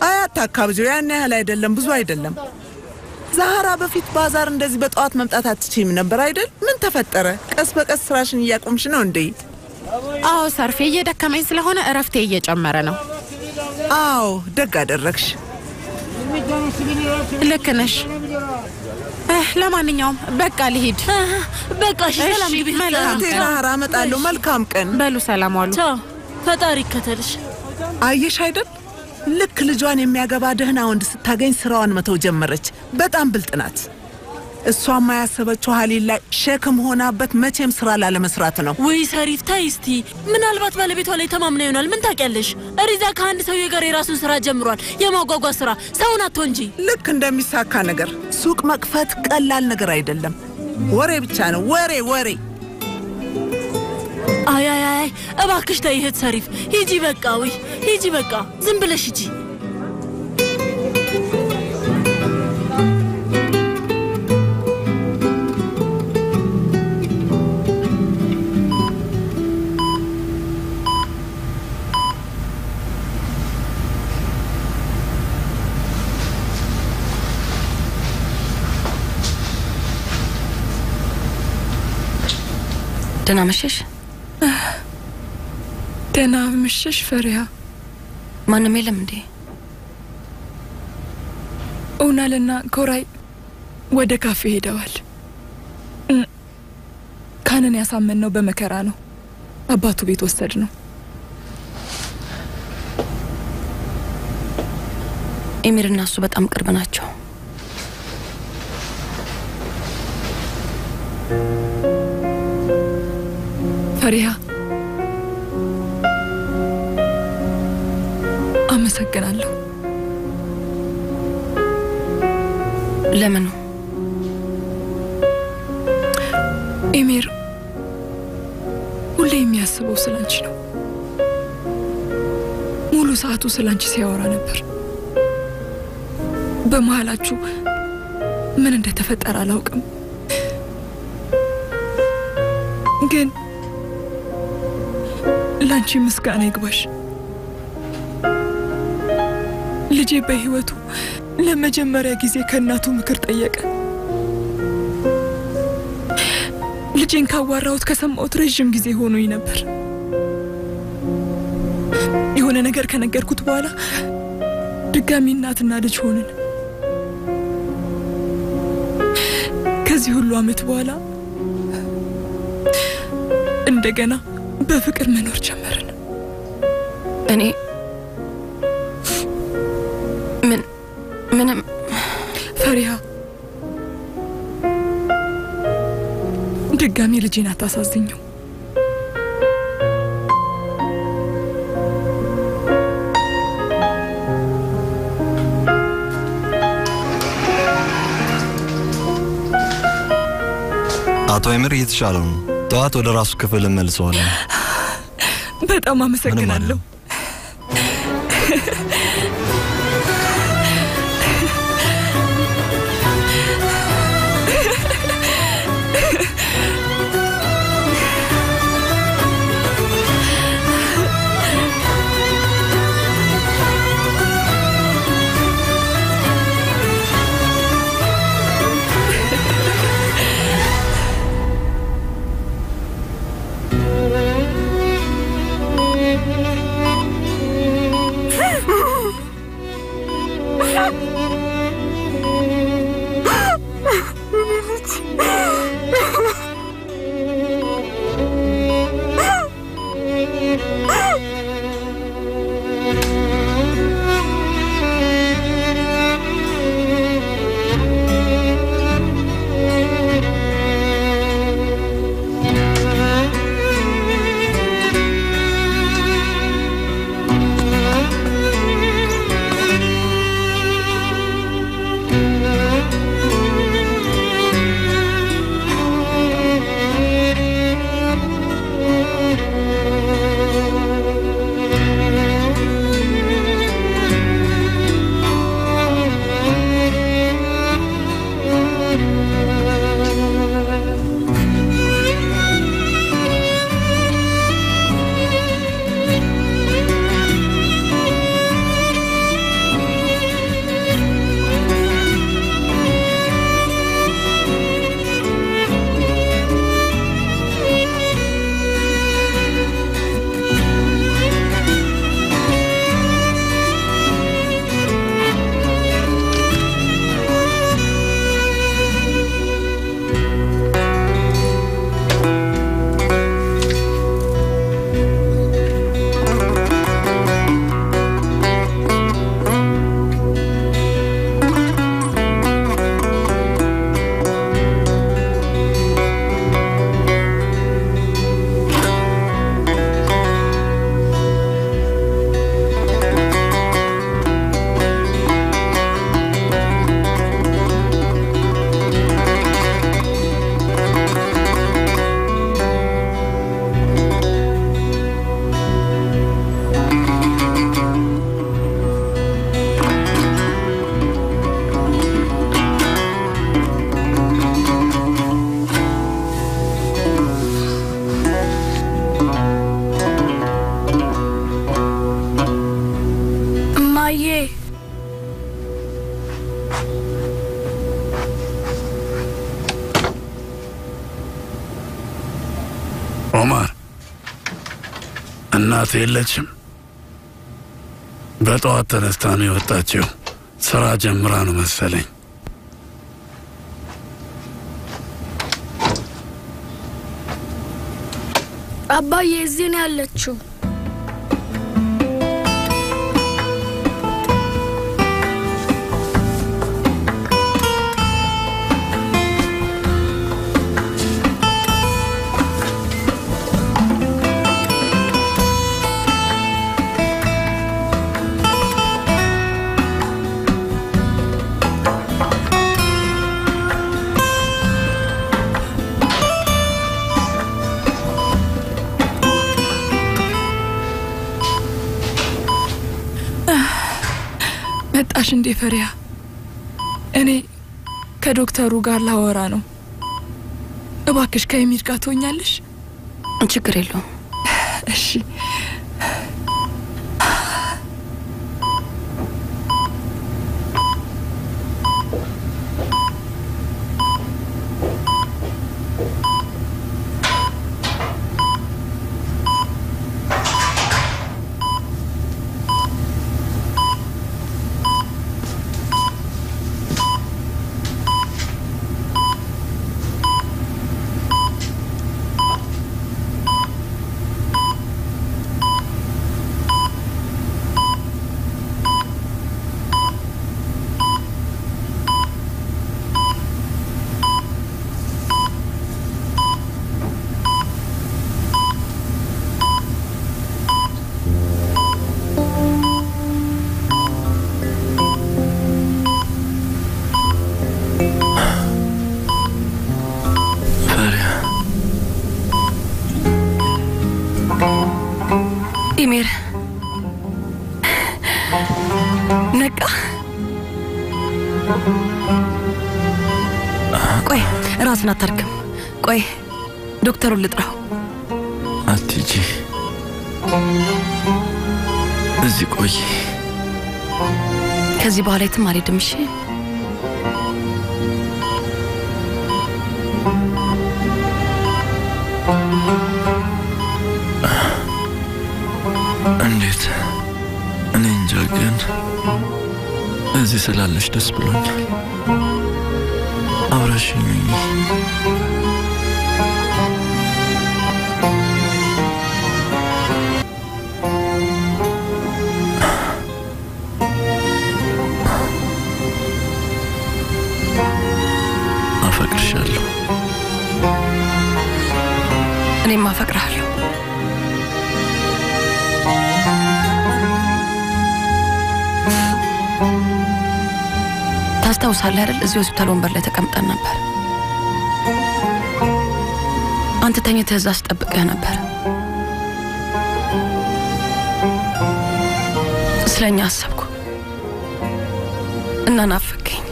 አታካብጂው፣ ያን ያህል አይደለም፣ ብዙ አይደለም። ዛህራ በፊት ባዛር እንደዚህ በጠዋት መምጣት አትችይም ነበር አይደል? ምን ተፈጠረ? ቀስ በቀስ ስራሽን እያቆምሽ ነው እንዴ? አዎ ሰርፌ፣ እየደከመኝ ስለሆነ እረፍቴ እየጨመረ ነው። አዎ ደግ አደረግሽ። ልክ ነሽ። ለማንኛውም በቃ ልሂድ። በቃ እሺ፣ ሰላም ግቢ። መልካም ዛህራ፣ እመጣለሁ። መልካም ቀን። በሉ ሰላም ዋሉ። ቻው። ፈጣሪ ይከተልሽ። አየሽ አይደል? ልክ ልጇን የሚያገባ ደህና ወንድ ስታገኝ ስራዋን መተው ጀመረች። በጣም ብልጥ ናት። እሷማ ያሰበችው ሀሊል ላይ ሸክም ሆናበት መቼም ስራ ላለመስራት ነው። ወይ ሰሪፍ ታይ እስቲ ምናልባት ባለቤቷ ላይ ተማምና ይሆናል። ምን ታውቂያለሽ? ሪዛ ከአንድ ሰውዬ ጋር የራሱን ስራ ጀምሯል። የማጓጓዝ ስራ ሰውን አትሆ እንጂ ልክ እንደሚሳካ ነገር ሱቅ መክፈት ቀላል ነገር አይደለም። ወሬ ብቻ ነው ወሬ። አይ እባክሽ ተይ እህት ሰሪፍ ሂጂ በቃ። ወይ ሂጂ በቃ ዝም ብለሽ ሂጂ። ደህና መሸሽ። ደህና መሸሽ ፈሪሃ። ማንም የለም እንዴ? ኡናልና ኮራይ ወደ ካፌ ሄደዋል። ካንን ያሳመንነው በመከራ ነው። አባቱ ቤት ወሰድ ነው። ኤሚርና እሱ በጣም ቅርብ ናቸው። ፈሪሃ አመሰግናለሁ። ለምን? ኤሚር ሁሌ የሚያስበው ስላንቺ ነው። ሙሉ ሰዓቱ ስላንቺ ሲያወራ ነበር። በመሃላችሁ ምን እንደተፈጠረ አላውቅም፣ ግን ላንቺ ምስጋና ይግባሽ። ልጄ በህይወቱ ለመጀመሪያ ጊዜ ከእናቱ ምክር ጠየቀ። ልጄን ካዋራሁት ከሰማሁት ረጅም ጊዜ ሆኖኝ ነበር። የሆነ ነገር ከነገርኩት በኋላ ድጋሚ እናትና ልጅ ሆንን። ከዚህ ሁሉ ዓመት በኋላ እንደገና በፍቅር መኖር ጀመርን። እኔ ምንም ፈሪሃ ድጋሚ ልጄን አታሳዝኘው። አቶ ኤሚር እየተሻለው ነው። ጠዋት ወደ ራሱ ክፍል መልሰዋለሁ። በጣም አመሰግናለሁ። እናት የለችም? በጠዋት ተነስታ ነው የወጣችው። ስራ ጀምራ ነው መሰለኝ። አባዬ እዚህ ነው ያለችው። መጣሽ እንዴ ፈሪያ? እኔ ከዶክተሩ ጋር ላወራ ነው። እባክሽ ከሚድ ጋር ትሆኛለሽ? ችግር የለውም። እሺ። ኢሜር ነቃ። ቆይ ራስን አታርክም። ቆይ ዶክተሩን ልጥራው። አትጂ፣ እዚህ ቆይ። ከዚህ በኋላ የትም አልሄድም። እሺ? እንዴት? እኔ እንጃ፣ ግን እዚህ ስላለሽ ደስ ብሎኛል። አብረሽኝ አፈቅርሻለሁ። እኔም አፈቅርሃለሁ። ታስታውሳለህ አይደል? እዚህ ሆስፒታል ወንበር ላይ ተቀምጠን ነበር። አንተ ተኝተህ እዛ ስጠብቅህ ነበር። ስለኛ አሰብኩ እና ናፈቀኝ።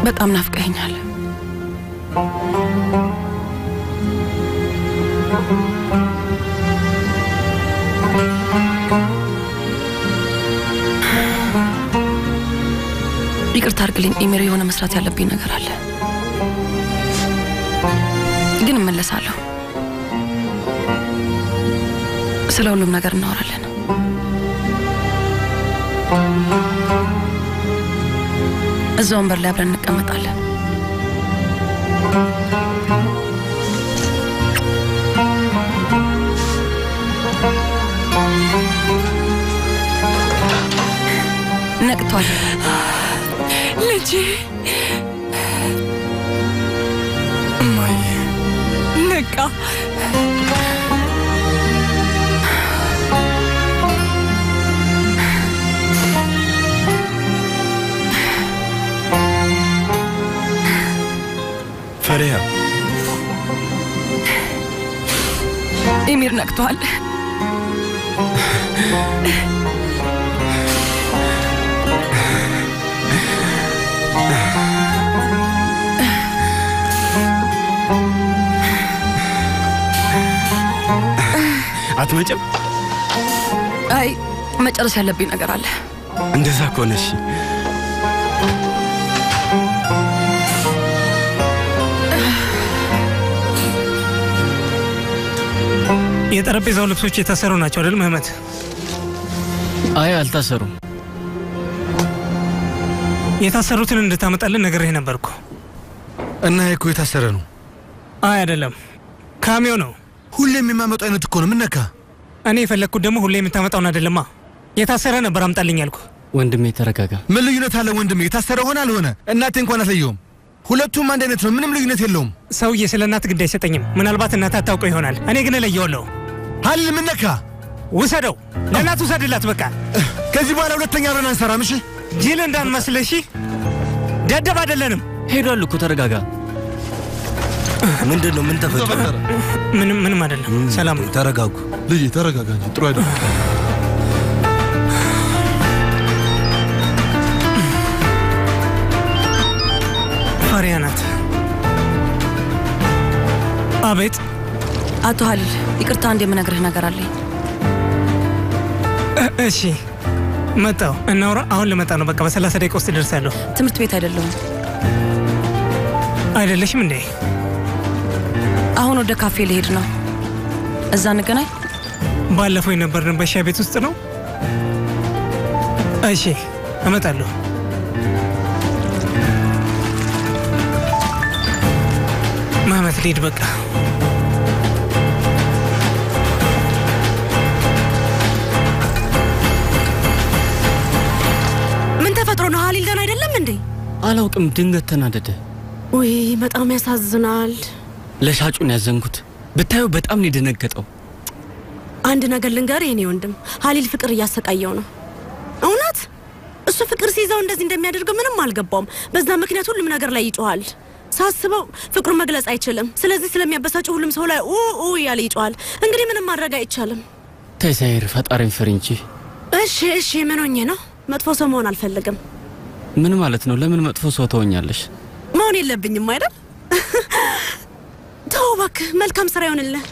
በጣም ናፍቀኸኛል። ይቅርታ አድርግልኝ ኢሜር፣ የሆነ መስራት ያለብኝ ነገር አለ፣ ግን እመለሳለሁ። ስለ ሁሉም ነገር እናወራለን። እዛ ወንበር ላይ አብረን እንቀመጣለን። ነቅቷል ልጄ። እማዬ ነቃ። ፈሪያ፣ ኢሚር ነቅቷል። አትመጭም? አይ መጨረስ ያለብኝ ነገር አለ። እንደዛ ከሆነ እሺ። የጠረጴዛው ልብሶች የታሰሩ ናቸው አይደል መህመት? አይ አልታሰሩም። የታሰሩትን እንድታመጣልን ነግሬህ ነበርኩ። እና እኮ የታሰረ ነው። አይ አይደለም፣ ካሚዮ ነው። ሁሌም የሚያመጣው አይነት እኮ ነው። ምን ነካ? እኔ የፈለግኩት ደግሞ ሁሌ የምታመጣውን አይደለማ። የታሰረ ነበር አምጣልኝ ያልኩ። ወንድሜ ተረጋጋ። ምን ልዩነት አለ ወንድሜ? የታሰረ ሆነ አልሆነ እናቴ እንኳን አትለየውም። ሁለቱም አንድ አይነት ነው። ምንም ልዩነት የለውም። ሰውዬ ስለ እናት ግድ አይሰጠኝም። ምናልባት እናት አታውቀው ይሆናል። እኔ ግን እለየዋለሁ። ሀሊል ምን ነካ? ውሰደው፣ ለእናት ውሰድላት። በቃ ከዚህ በኋላ ሁለተኛ አብረን አንሰራም። እሺ ጅል እንዳንመስልህ። እሺ ደደብ አይደለንም። ሄዷል እኮ ተረጋጋ። ምንድን ነው? ምን ተፈጠረ? ምንም አይደለም። ሰላም ነው። ተረጋጉ ልጅ፣ ተረጋጋ እንጂ ጥሩ አይደለም። ፋሪያ ናት። አቤት። አቶ ሀሊል ይቅርታ፣ አንድ የምነግርህ ነገር አለኝ። እሺ መጣው። እናውራ። አሁን ልመጣ ነው። በቃ በ30 ደቂቃ ውስጥ ደርሳለሁ። ትምህርት ቤት አይደለሁም። አይደለሽም እንዴ? አሁን ወደ ካፌ ልሄድ ነው። እዛ እንገናኝ። ባለፈው የነበርን በሻይ ቤት ውስጥ ነው። እሺ እመጣለሁ። መህመት ልሂድ በቃ። ምን ተፈጥሮ ነው? ሀሊል ደህና አይደለም እንዴ? አላውቅም፣ ድንገት ተናደደ። ውይ በጣም ያሳዝናል። ለሻጩን ያዘንኩት ብታዩ በጣም ነው የደነገጠው። አንድ ነገር ልንገርህ የኔ ወንድም፣ ሀሊል ፍቅር እያሰቃየው ነው። እውነት እሱ ፍቅር ሲይዘው እንደዚህ እንደሚያደርገው ምንም አልገባውም። በዛ ምክንያት ሁሉም ነገር ላይ ይጮሃል። ሳስበው ፍቅሩን መግለጽ አይችልም። ስለዚህ ስለሚያበሳጨው ሁሉም ሰው ላይ እያለ ይጮሃል። እንግዲህ ምንም ማድረግ አይቻልም። ተይ ሰይር፣ ፈጣሪን ፍሪ እንጂ። እሺ ምን ሆኜ ነው? መጥፎ ሰው መሆን አልፈልግም። ምን ማለት ነው? ለምን መጥፎ ሰው ትሆኛለሽ? መሆን የለብኝም አይደል? ተው እባክህ። መልካም ስራ ይሆንልህ።